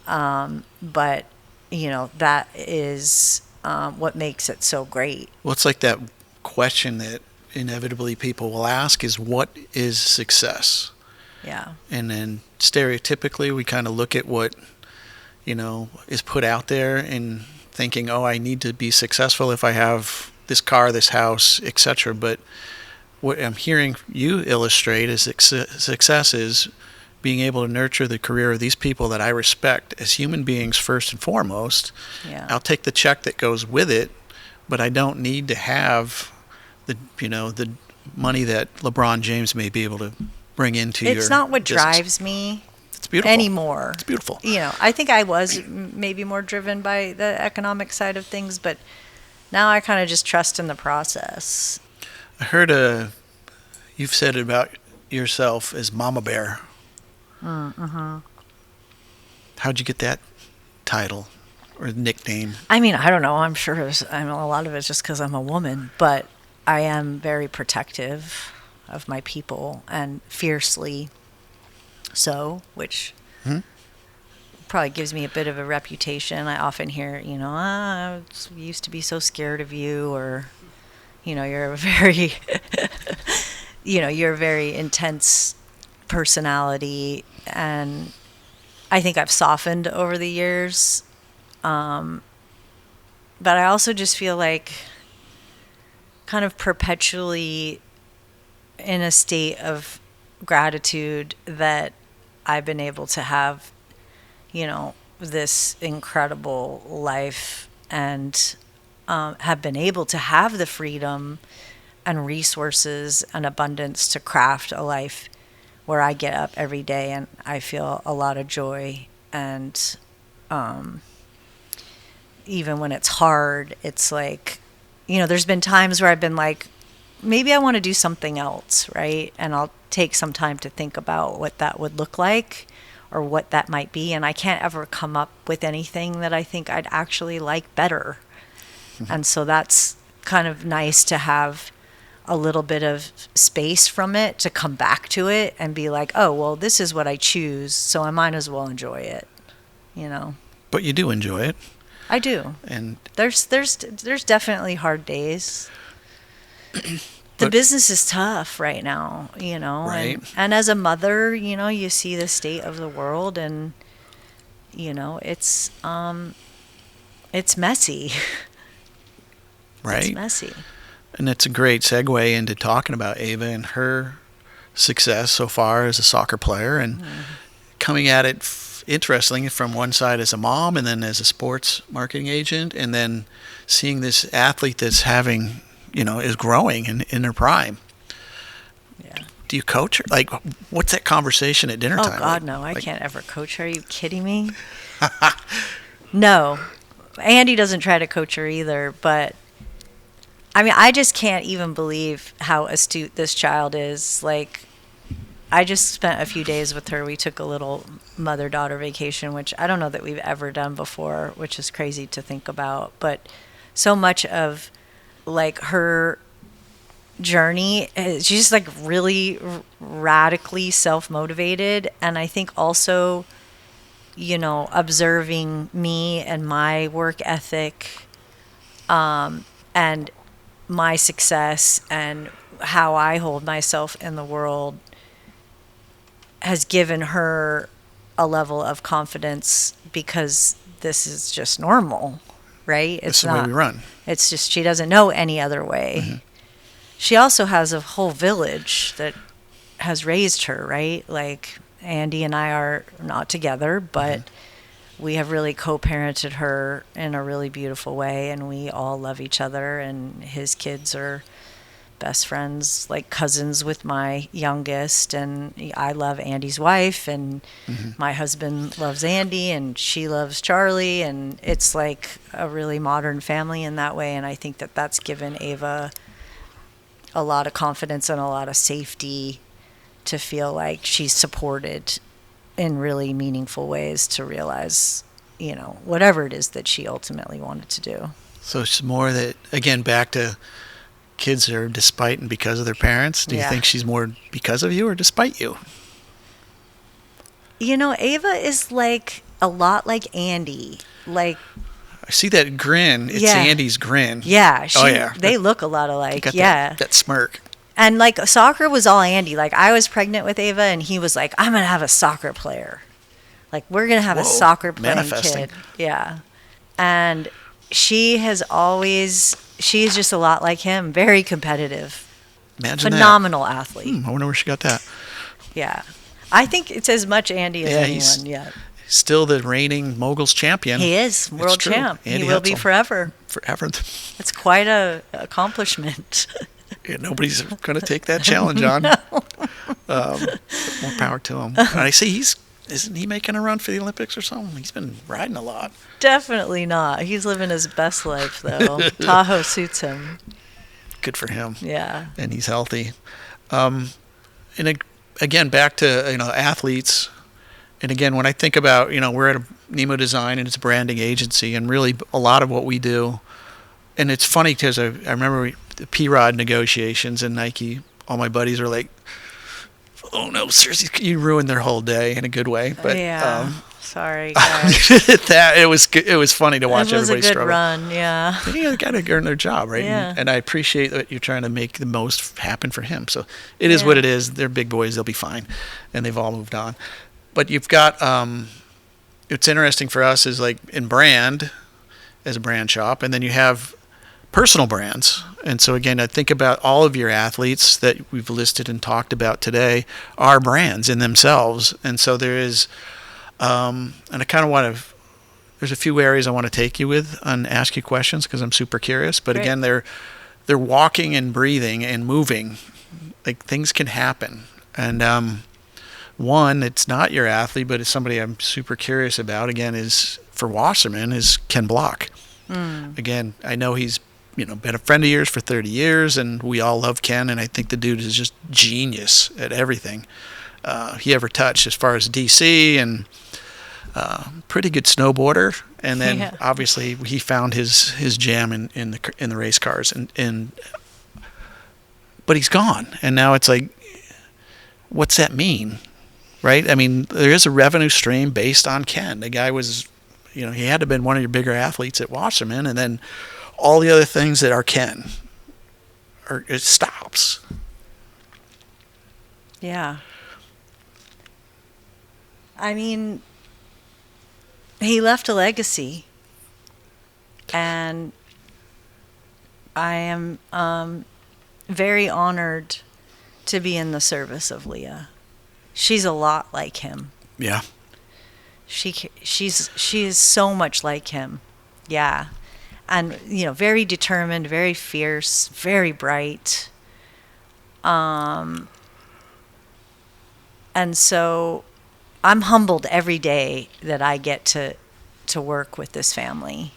Speaker 2: But that is what makes it so great.
Speaker 1: Well, it's like that question that inevitably people will ask is, what is success?
Speaker 2: Yeah.
Speaker 1: And then stereotypically, we kind of look at what, is put out there, and thinking, oh, I need to be successful if I have this car, this house, etc. But what I'm hearing you illustrate is success is being able to nurture the career of these people that I respect as human beings first and foremost.
Speaker 2: Yeah.
Speaker 1: I'll take the check that goes with it, but I don't need to have the money that LeBron James may be able to bring into your
Speaker 2: It's not what
Speaker 1: business.
Speaker 2: drives me
Speaker 1: It's beautiful
Speaker 2: anymore.
Speaker 1: It's beautiful.
Speaker 2: I think I was maybe more driven by the economic side of things, but now I kind of just trust in the process.
Speaker 1: I heard you've said it about yourself as Mama Bear.
Speaker 2: Mm-hmm.
Speaker 1: How'd you get that title or nickname?
Speaker 2: I mean, I don't know. I'm sure a lot of it's just because I'm a woman, but I am very protective of my people, and fiercely so, which probably gives me a bit of a reputation. I often hear, I used to be so scared of you, or, you're a very, you're a very intense personality, and I think I've softened over the years. But I also just feel like kind of perpetually in a state of gratitude that I've been able to have, this incredible life, and have been able to have the freedom and resources and abundance to craft a life where I get up every day and I feel a lot of joy. And even when it's hard, it's like, there's been times where I've been like, maybe I want to do something else, right? And I'll take some time to think about what that would look like or what that might be. And I can't ever come up with anything that I think I'd actually like better. And so that's kind of nice to have a little bit of space from it to come back to it and be like, oh, well, this is what I choose, so I might as well enjoy it,
Speaker 1: But you do enjoy it.
Speaker 2: I do.
Speaker 1: And
Speaker 2: there's definitely hard days. The business is tough right now,
Speaker 1: Right.
Speaker 2: And as a mother, you see the state of the world, and it's messy.
Speaker 1: Right.
Speaker 2: It's messy.
Speaker 1: And it's a great segue into talking about Ava and her success so far as a soccer player, and coming at it interestingly from one side as a mom and then as a sports marketing agent, and then seeing this athlete that's having, is growing in her prime.
Speaker 2: Yeah.
Speaker 1: Do you coach her? Like, what's that conversation at dinner time?
Speaker 2: Oh, God,
Speaker 1: like?
Speaker 2: no. I can't ever coach her. Are you kidding me? No. Andy doesn't try to coach her either, but I mean, I just can't even believe how astute this child is. Like, I just spent a few days with her. We took a little mother-daughter vacation, which I don't know that we've ever done before, which is crazy to think about. But so much of, like, her journey, she's just, like, really radically self-motivated. And I think also, observing me and my work ethic, and my success and how I hold myself in the world has given her a level of confidence, because this is just normal, right?
Speaker 1: It's the way we run.
Speaker 2: It's just, she doesn't know any other way. Mm-hmm. She also has a whole village that has raised her, right? Like, Andy and I are not together, but we have really co-parented her in a really beautiful way, and we all love each other, and his kids are best friends, like cousins with my youngest, and I love Andy's wife, and my husband loves Andy, and she loves Charlie, and it's like a really modern family in that way. And I think that that's given Ava a lot of confidence and a lot of safety to feel like she's supported in really meaningful ways to realize, whatever it is that she ultimately wanted to do.
Speaker 1: So it's more that, again, back to kids are despite and because of their parents. Do you think she's more because of you or despite you?
Speaker 2: Ava is like a lot like Andy. Like,
Speaker 1: I see that grin. It's Andy's grin.
Speaker 2: Yeah.
Speaker 1: Yeah.
Speaker 2: They look a lot alike.
Speaker 1: Got
Speaker 2: yeah.
Speaker 1: That smirk.
Speaker 2: And like, soccer was all Andy. Like, I was pregnant with Ava, and he was like, I'm going to have a soccer player. Like, we're going to have a soccer playing kid. Yeah. And she's just a lot like him. Very competitive.
Speaker 1: Imagine
Speaker 2: Phenomenal athlete.
Speaker 1: I wonder where she got that.
Speaker 2: Yeah. I think it's as much Andy as anyone yet.
Speaker 1: Still the reigning moguls champion.
Speaker 2: He is world champ.
Speaker 1: Andy
Speaker 2: he will
Speaker 1: Hetzel.
Speaker 2: Be forever.
Speaker 1: Forever.
Speaker 2: It's quite a accomplishment.
Speaker 1: Yeah, nobody's going to take that challenge on.
Speaker 2: No.
Speaker 1: More power to him. And I see isn't he making a run for the Olympics or something? He's been riding a lot.
Speaker 2: Definitely not. He's living his best life, though. Tahoe suits him.
Speaker 1: Good for him.
Speaker 2: Yeah.
Speaker 1: And he's healthy. Again, back to athletes. And again, when I think about we're at a Nemo Design and it's a branding agency, and really a lot of what we do. And it's funny because I remember the P-Rod negotiations and Nike. All my buddies are like, "Oh no, seriously, you ruined their whole day in a good way." But
Speaker 2: sorry,
Speaker 1: it was funny to watch everybody struggle. It was a good
Speaker 2: run, yeah.
Speaker 1: They got to earn their job, right?
Speaker 2: Yeah.
Speaker 1: And I appreciate that you're trying to make the most happen for him. So it is what it is. They're big boys; they'll be fine, and they've all moved on. But you've got it's interesting for us is like in brand as a brand shop, and then you have personal brands. And so again, I think about all of your athletes that we've listed and talked about today are brands in themselves. And so there is, and I kind of want to, there's a few areas I want to take you with and ask you questions because I'm super curious. But
Speaker 2: Great.
Speaker 1: Again, they're they're walking and breathing and moving. Like, things can happen. And one, it's not your athlete, but it's somebody I'm super curious about. Again, is for Wasserman is Ken Block. Again, I know he's been a friend of yours for 30 years, and we all love Ken, and I think the dude is just genius at everything he ever touched as far as DC, and pretty good snowboarder. And then obviously he found his jam in the race cars, and but he's gone, and now it's like, what's that mean, right? I mean, there is a revenue stream based on Ken. The guy was, he had to have been one of your bigger athletes at Wasserman, and then all the other things that are Ken, it stops.
Speaker 2: Yeah. I mean, he left a legacy, and I am very honored to be in the service of Leah. She's a lot like him.
Speaker 1: Yeah.
Speaker 2: She is so much like him. Yeah. And, very determined, very fierce, very bright. And so I'm humbled every day that I get to work with this family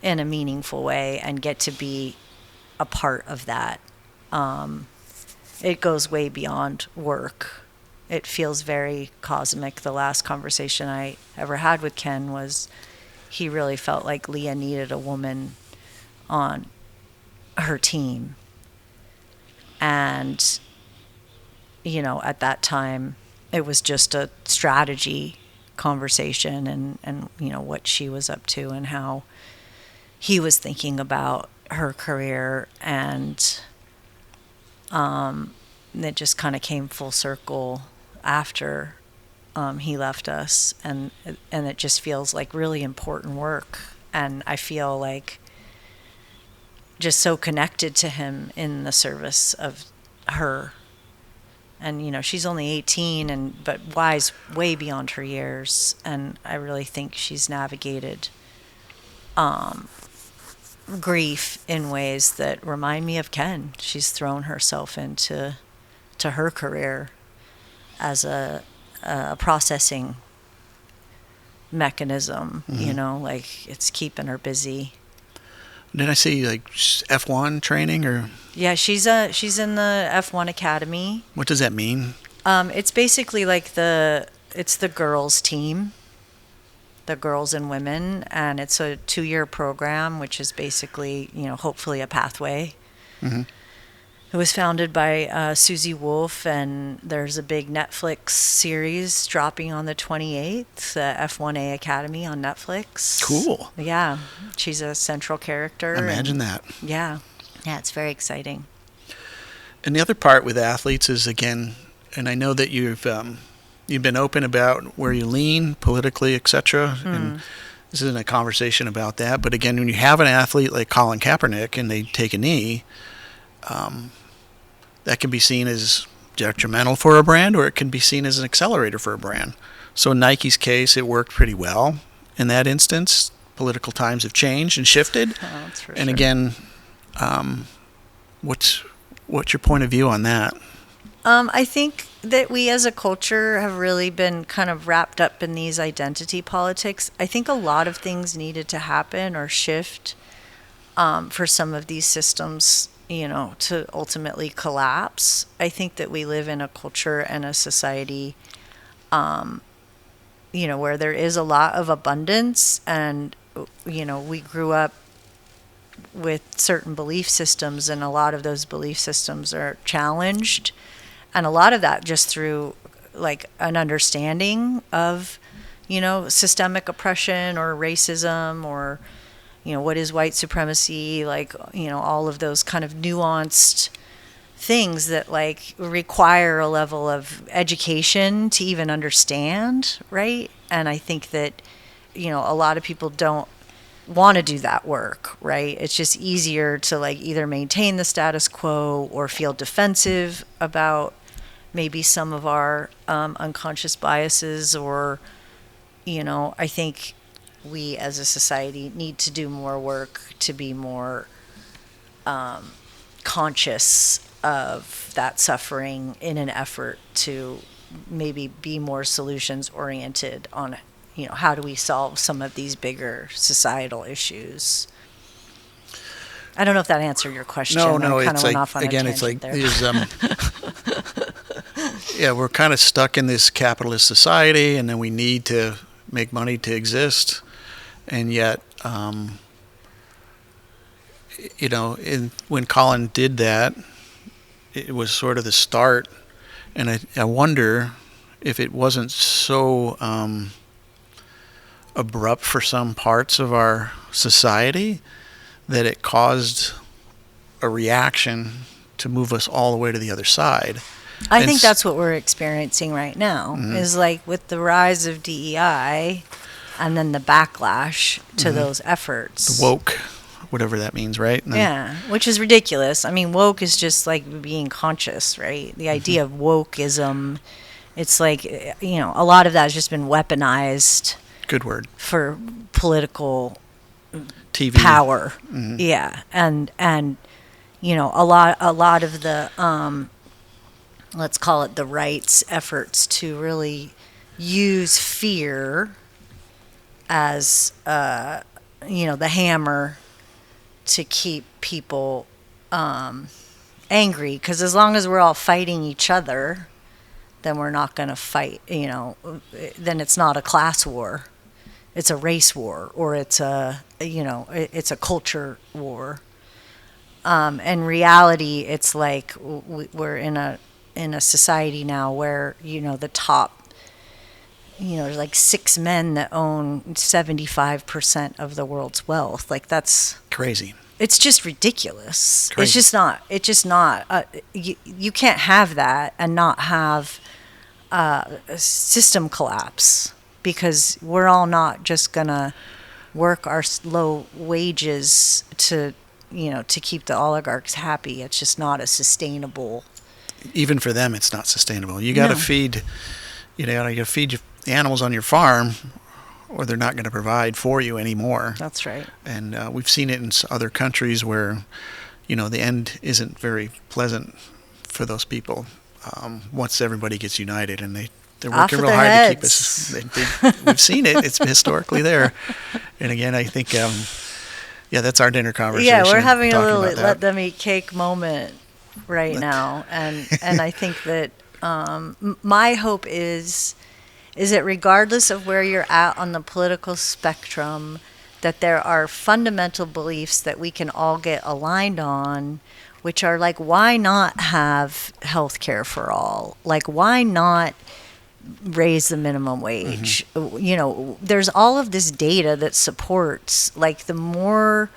Speaker 2: in a meaningful way and get to be a part of that. It goes way beyond work. It feels very cosmic. The last conversation I ever had with Ken was he really felt like Leah needed a woman on her team. And, at that time, it was just a strategy conversation and what she was up to and how he was thinking about her career. And it just kind of came full circle after he left us, and it just feels like really important work, and I feel like just so connected to him in the service of her. And she's only 18, but wise way beyond her years, and I really think she's navigated grief in ways that remind me of Ken. She's thrown herself into her career as a processing mechanism, like it's keeping her busy.
Speaker 1: Did I see like F1 training or?
Speaker 2: Yeah, she's in the F1 Academy.
Speaker 1: What does that mean?
Speaker 2: It's basically like it's the girls team, the girls and women, and it's a 2-year program, which is basically, hopefully a pathway. Mm-hmm. It was founded by Susie Wolf, and there's a big Netflix series dropping on the 28th, the F1A Academy on Netflix.
Speaker 1: Cool.
Speaker 2: Yeah, she's a central character.
Speaker 1: Imagine that.
Speaker 2: Yeah, it's very exciting.
Speaker 1: And the other part with athletes is, again, and I know that you've been open about where you lean politically, etc. And this isn't a conversation about that, but again, when you have an athlete like Colin Kaepernick and they take a knee, that can be seen as detrimental for a brand, or it can be seen as an accelerator for a brand. So in Nike's case, it worked pretty well in that instance. Political times have changed and shifted.
Speaker 2: Oh, that's for
Speaker 1: and
Speaker 2: sure.
Speaker 1: Again, what's your point of view on that?
Speaker 2: I think that we as a culture have really been kind of wrapped up in these identity politics. I think a lot of things needed to happen or shift for some of these systems, to ultimately collapse. I think that we live in a culture and a society, where there is a lot of abundance, and, we grew up with certain belief systems, and a lot of those belief systems are challenged. And a lot of that just through like an understanding of, systemic oppression or racism or, what is white supremacy, like, all of those kind of nuanced things that like require a level of education to even understand, right? And I think that, a lot of people don't want to do that work, right? It's just easier to like either maintain the status quo or feel defensive about maybe some of our unconscious biases, or, I think we as a society need to do more work to be more conscious of that suffering in an effort to maybe be more solutions oriented on, how do we solve some of these bigger societal issues. I don't know if that answered your question.
Speaker 1: No,
Speaker 2: I kind
Speaker 1: it's
Speaker 2: of went
Speaker 1: like,
Speaker 2: off on
Speaker 1: again,
Speaker 2: a
Speaker 1: it's
Speaker 2: tangent
Speaker 1: like
Speaker 2: there.
Speaker 1: yeah, we're kind of stuck in this capitalist society, and then we need to make money to exist, and yet, when Colin did that, it was sort of the start, and I wonder if it wasn't so abrupt for some parts of our society that it caused a reaction to move us all the way to the other side.
Speaker 2: I think that's what we're experiencing right now,
Speaker 1: Mm-hmm.
Speaker 2: is like with the rise of DEI and then the backlash to
Speaker 1: Mm-hmm.
Speaker 2: those efforts.
Speaker 1: The woke, whatever that means, right? And then,
Speaker 2: Yeah, which is ridiculous. I mean, woke is just like being conscious, right? The idea of wokeism, it's like, a lot of that has just been weaponized
Speaker 1: good word.
Speaker 2: for political
Speaker 1: TV.
Speaker 2: power.
Speaker 1: Mm-hmm.
Speaker 2: Yeah, and a lot of the let's call it the right's efforts to really use fear as the hammer to keep people angry, because as long as we're all fighting each other, then we're not going to fight, then it's not a class war, it's a race war, or it's a culture war. In reality, it's like we're in a society now where the top, there's like 6 men that own 75% of the world's wealth. Like, that's
Speaker 1: Crazy.
Speaker 2: It's just ridiculous.
Speaker 1: Crazy.
Speaker 2: It's just not. You can't have that and not have a system collapse, because we're all not just gonna work our low wages to keep the oligarchs happy. It's just not a sustainable.
Speaker 1: Even for them, it's not sustainable. You got to
Speaker 2: No.
Speaker 1: feed, you got to feed the animals on your farm, or they're not going to provide for you anymore.
Speaker 2: That's right.
Speaker 1: And we've seen it in other countries where, the end isn't very pleasant for those people. Once everybody gets united, and they're
Speaker 2: Off
Speaker 1: working
Speaker 2: with
Speaker 1: real
Speaker 2: their
Speaker 1: hard to keep
Speaker 2: heads.
Speaker 1: us. We've seen it. It's historically there. And again, I think, that's our dinner conversation.
Speaker 2: Yeah, we're having a
Speaker 1: talking
Speaker 2: little
Speaker 1: about that.
Speaker 2: let them eat cake moment right now, and I think that my hope is that regardless of where you're at on the political spectrum, that there are fundamental beliefs that we can all get aligned on, which are like, why not have health care for all? Like, why not raise the minimum wage? There's all of this data that supports, like, the more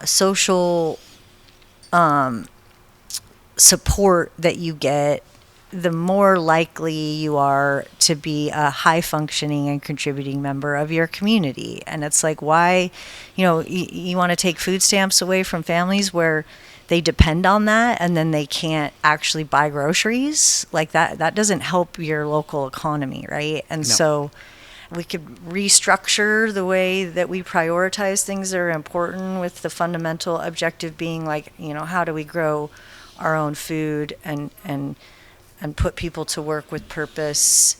Speaker 2: social support that you get, the more likely you are to be a high functioning and contributing member of your community. And it's like, why, you want to take food stamps away from families where they depend on that, and then they can't actually buy groceries? Like, that doesn't help your local economy, right? And
Speaker 1: No.
Speaker 2: so we could restructure the way that we prioritize things that are important, with the fundamental objective being like, how do we grow our own food and put people to work with purpose,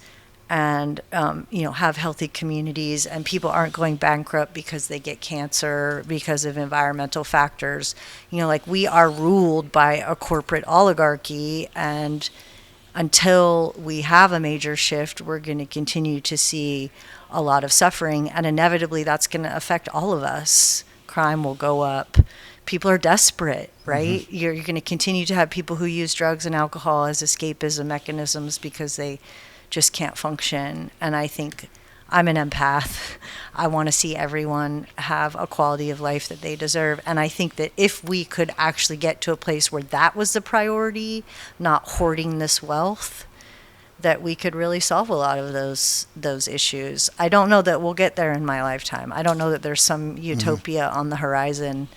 Speaker 2: and have healthy communities, and people aren't going bankrupt because they get cancer because of environmental factors. Like, we are ruled by a corporate oligarchy, and until we have a major shift, we're going to continue to see a lot of suffering, and inevitably that's going to affect all of us. Crime will go up. People are desperate, right? Mm-hmm. You're going to continue to have people who use drugs and alcohol as escapism mechanisms because they just can't function. And I think I'm an empath. I want to see everyone have a quality of life that they deserve. And I think that if we could actually get to a place where that was the priority, not hoarding this wealth, that we could really solve a lot of those issues. I don't know that we'll get there in my lifetime. I don't know that there's some utopia on the horizon.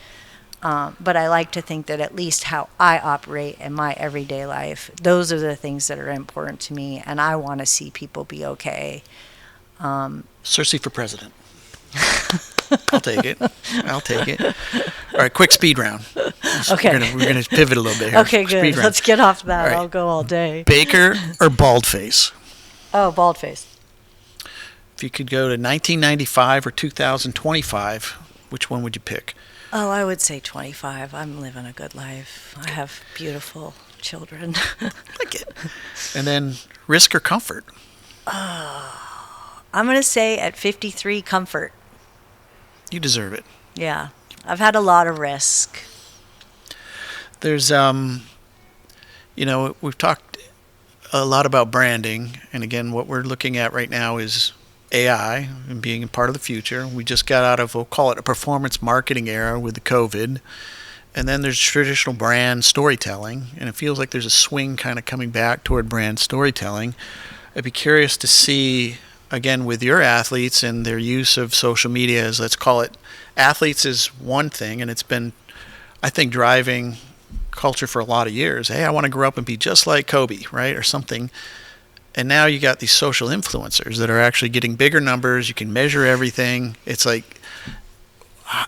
Speaker 2: But I like to think that at least how I operate in my everyday life, those are the things that are important to me, and I want to see people be okay.
Speaker 1: Circe for president. I'll take it. All right, quick speed round.
Speaker 2: Okay.
Speaker 1: We're gonna pivot a little bit here.
Speaker 2: Okay, good.
Speaker 1: Speed round.
Speaker 2: Let's get off that.
Speaker 1: All right.
Speaker 2: I'll go all day.
Speaker 1: Baker or bald face?
Speaker 2: Oh, bald face.
Speaker 1: If you could go to 1995 or 2025, which one would you pick?
Speaker 2: Oh, I would say 25. I'm living a good life. I have beautiful children.
Speaker 1: Like it. And then risk or comfort?
Speaker 2: I'm going to say at 53, comfort.
Speaker 1: You deserve it.
Speaker 2: Yeah. I've had a lot of risk.
Speaker 1: There's, we've talked a lot about branding. And again, what we're looking at right now is AI and being a part of the future. We just got out of, we'll call it a performance marketing era with the COVID. And then there's traditional brand storytelling. And it feels like there's a swing kind of coming back toward brand storytelling. I'd be curious to see, again, with your athletes and their use of social media as, let's call it, athletes is one thing, and it's been, I think, driving culture for a lot of years. Hey, I want to grow up and be just like Kobe, right, or something. And now you got these social influencers that are actually getting bigger numbers. You can measure everything. It's like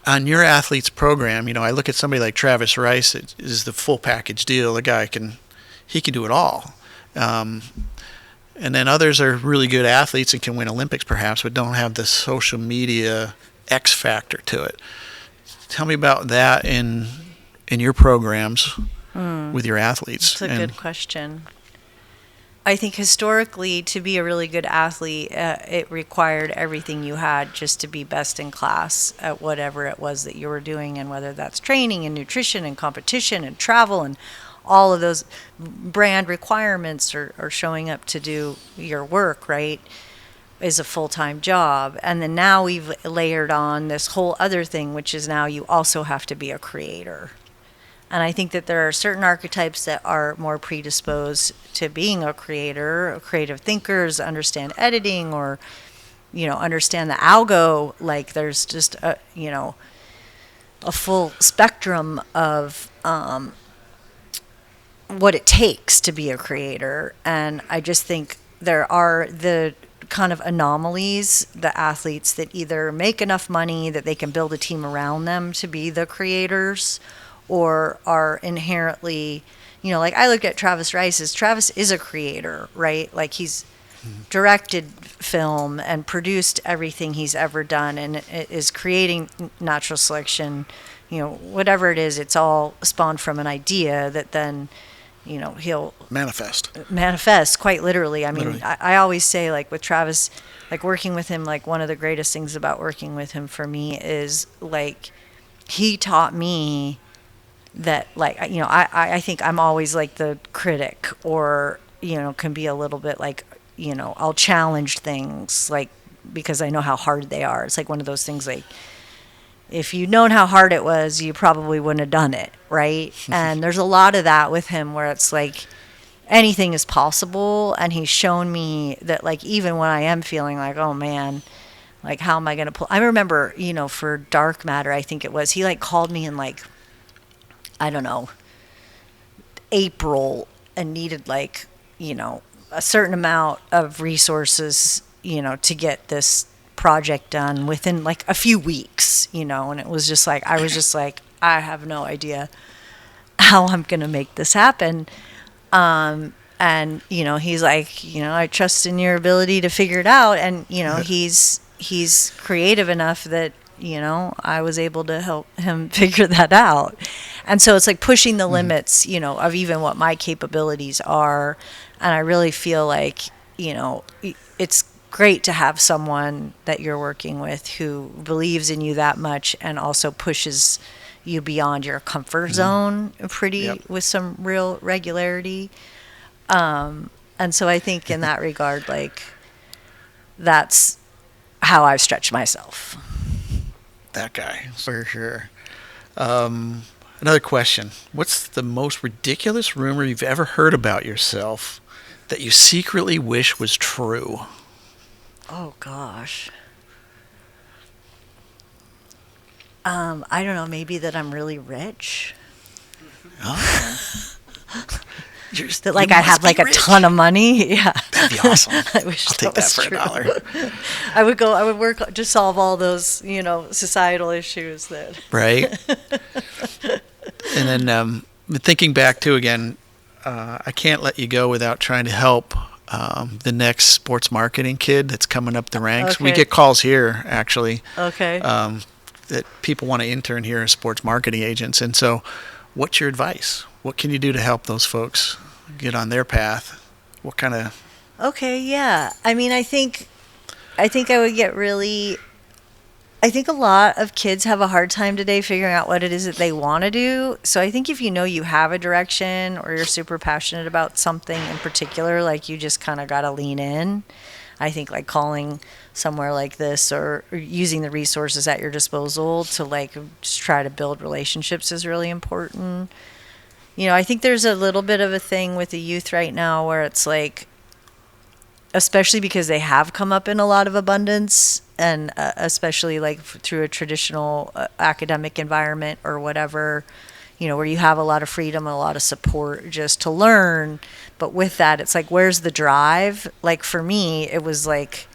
Speaker 1: on your athletes program, I look at somebody like Travis Rice. It is the full package deal. The guy can do it all. And then others are really good athletes and can win Olympics perhaps, but don't have the social media X factor to it. Tell me about that in your programs with your athletes.
Speaker 2: That's a good question. I think historically, to be a really good athlete, it required everything you had just to be best in class at whatever it was that you were doing, and whether that's training and nutrition and competition and travel and all of those brand requirements or showing up to do your work, right, is a full-time job. And then now we've layered on this whole other thing, which is now you also have to be a creator. And I think that there are certain archetypes that are more predisposed to being a creator, creative thinkers, understand editing, or, understand the algo. Like there's just a full spectrum of what it takes to be a creator. And I just think there are the kind of anomalies, the athletes that either make enough money that they can build a team around them to be the creators, or are inherently, like I look at Travis Rice. Travis is a creator, right? Like he's directed film and produced everything he's ever done, and is creating natural selection, whatever it is, it's all spawned from an idea that then, he'll manifest quite literally. I mean, I always say, like with Travis, like working with him, like one of the greatest things about working with him for me is like he taught me that, like, I think I'm always like the critic, or, can be a little bit like, I'll challenge things, like, because I know how hard they are. It's like one of those things, like, if you'd known how hard it was, you probably wouldn't have done it, right? And there's a lot of that with him where it's like anything is possible. And he's shown me that, like, even when I am feeling like, oh man, like, how am I going to pull? I remember, for Dark Matter, I think it was, he like called me in like, I don't know, April, and needed like, a certain amount of resources, to get this project done within like a few weeks, and it was just like, I was just like, I have no idea how I'm going to make this happen. And, he's like, I trust in your ability to figure it out. And, he's creative enough that, I was able to help him figure that out. And so it's like pushing the limits, of even what my capabilities are. And I really feel like, it's great to have someone that you're working with who believes in you that much and also pushes you beyond your comfort zone with some real regularity. And so I think in that regard, like, that's how I've stretched myself.
Speaker 1: That guy, for sure. Another question. What's the most ridiculous rumor you've ever heard about yourself that you secretly wish was true?
Speaker 2: Oh, gosh. I don't know, maybe that I'm really rich.
Speaker 1: Oh.
Speaker 2: That, like, I have like a ton of money. Yeah,
Speaker 1: that'd be awesome.
Speaker 2: I wish
Speaker 1: I'll take that for
Speaker 2: true.
Speaker 1: $1.
Speaker 2: I would work to solve all those, societal issues that.
Speaker 1: Right. And then thinking back to again, I can't let you go without trying to help the next sports marketing kid that's coming up the ranks.
Speaker 2: Okay.
Speaker 1: We get calls here actually.
Speaker 2: Okay.
Speaker 1: That people want to intern here as sports marketing agents. And so, what's your advice? What can you do to help those folks get on their path? What kind of...
Speaker 2: Okay, yeah. I mean, I think I would get really... I think a lot of kids have a hard time today figuring out what it is that they want to do. So I think if you know you have a direction or you're super passionate about something in particular, like you just kind of got to lean in. I think like calling somewhere like this or using the resources at your disposal to like just try to build relationships is really important. You know, I think there's a little bit of a thing with the youth right now where it's like, especially because they have come up in a lot of abundance and especially like through a traditional academic environment or whatever, you know, where you have a lot of freedom and a lot of support just to learn. But with that, it's like, where's the drive? Like for me, it was like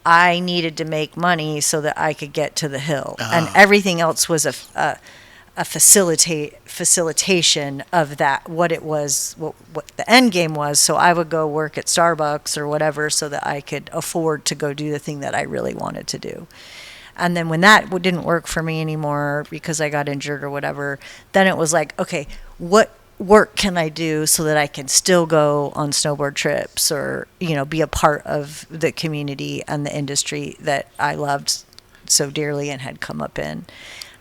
Speaker 2: I needed to make money so that I could get to the hill. And everything else was a facilitation of that, what it was, what the end game was. So I would go work at Starbucks or whatever so that I could afford to go do the thing that I really wanted to do. And then when that didn't work for me anymore because I got injured or whatever, then it was like, okay, what work can I do so that I can still go on snowboard trips or, you know, be a part of the community and the industry that I loved so dearly and had come up in.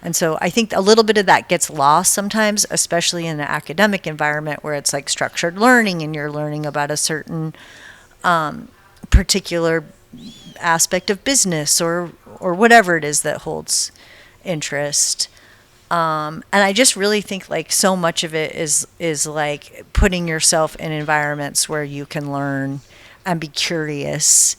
Speaker 2: And so I think a little bit of that gets lost sometimes, especially in an academic environment where it's like structured learning and you're learning about a certain particular aspect of business or whatever it is that holds interest. And I just really think like so much of it is like putting yourself in environments where you can learn and be curious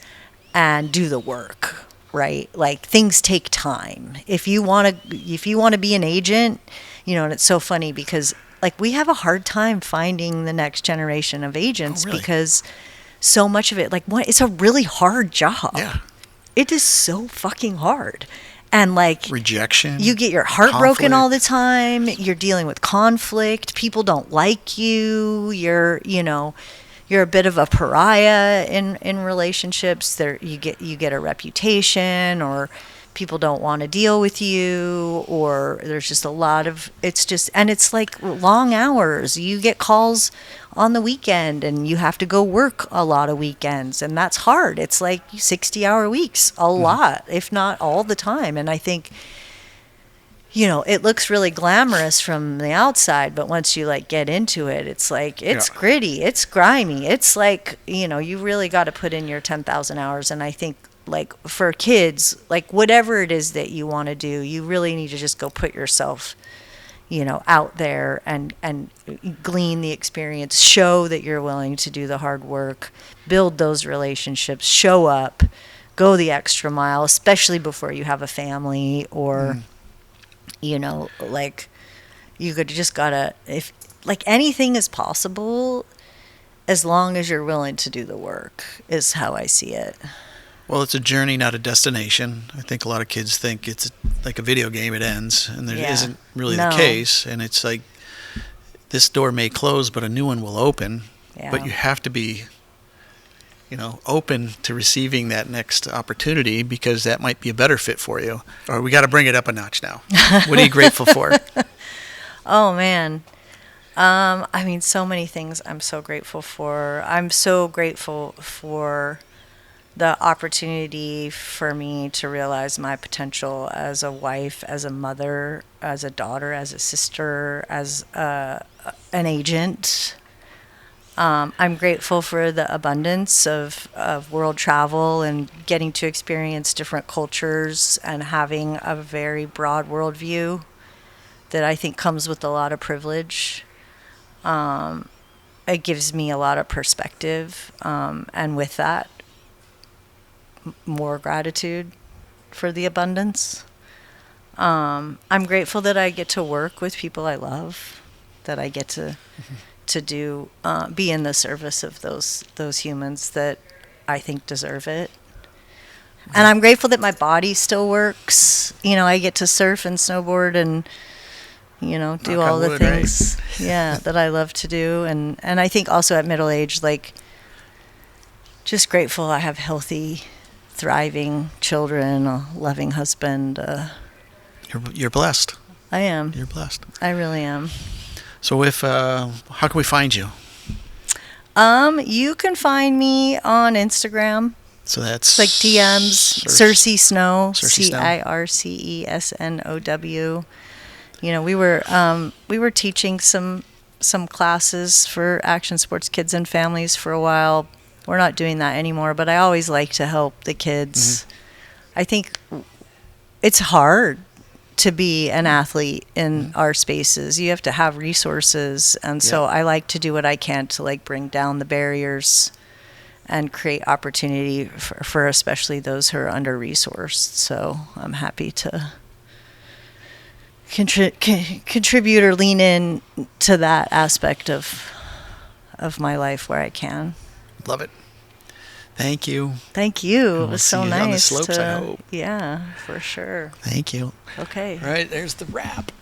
Speaker 2: and do the work. Right? Like things take time. If you want to be an agent, you know, and it's so funny because like we have a hard time finding the next generation of agents because so much of it, like it's a really hard job.
Speaker 1: Yeah.
Speaker 2: It is so fucking hard. And like
Speaker 1: rejection,
Speaker 2: you get your heart broken all the time. You're dealing with conflict. People don't like you. You're a bit of a pariah in relationships. There you get a reputation, or people don't want to deal with you, or there's just a lot of and it's like long hours. You get calls on the weekend and you have to go work a lot of weekends, and that's hard. It's like 60-hour weeks, a lot, if not all the time. And I think, you know, it looks really glamorous from the outside, but once you like get into it, it's like, it's gritty, it's grimy. It's like, you know, you really got to put in your 10,000 hours. And I think like for kids, like whatever it is that you want to do, you really need to just go put yourself, you know, out there and glean the experience, show that you're willing to do the hard work, build those relationships, show up, go the extra mile, especially before you have a family or, you know, like you could just gotta, if like anything is possible as long as you're willing to do the work is how I see it.
Speaker 1: Well, it's a journey, not a destination. I think a lot of kids think it's like a video game, it ends, and there isn't really the case. And it's like this door may close, but a new one will open. Yeah. But you have to be, you know, open to receiving that next opportunity because that might be a better fit for you. Or we got to bring it up a notch now. What are you grateful for?
Speaker 2: Oh, man. I mean, so many things I'm so grateful for. I'm so grateful for the opportunity for me to realize my potential as a wife, as a mother, as a daughter, as a sister, as an agent. I'm grateful for the abundance of world travel and getting to experience different cultures and having a very broad worldview that I think comes with a lot of privilege. It gives me a lot of perspective, and with that, more gratitude for the abundance. I'm grateful that I get to work with people I love, that I get to do, be in the service of those humans that I think deserve it. And I'm grateful that my body still works. You know, I get to surf and snowboard and, do
Speaker 1: Knock
Speaker 2: all
Speaker 1: on
Speaker 2: the
Speaker 1: wood,
Speaker 2: things, that I love to do. And I think also at middle age, like, just grateful I have healthy, thriving children, a loving husband.
Speaker 1: You're blessed.
Speaker 2: I am.
Speaker 1: You're blessed.
Speaker 2: I really am.
Speaker 1: So how can we find you?
Speaker 2: You can find me on Instagram.
Speaker 1: So that's
Speaker 2: Like DMs, Circe Snow,
Speaker 1: Circe Snow.
Speaker 2: CIRCESNOW. We were teaching some classes for action sports kids and families for a while. We're not doing that anymore, but I always like to help the kids. I think it's hard to be an athlete in our spaces. You have to have resources, and so I like to do what I can to like bring down the barriers and create opportunity for especially those who are under-resourced. So I'm happy to contribute or lean in to that aspect of my life where I can.
Speaker 1: Love it. Thank you.
Speaker 2: Thank you.
Speaker 1: We'll
Speaker 2: It was
Speaker 1: see
Speaker 2: so
Speaker 1: you
Speaker 2: nice
Speaker 1: on the slopes, I hope.
Speaker 2: Yeah, for sure.
Speaker 1: Thank you.
Speaker 2: Okay.
Speaker 1: All right, there's the wrap.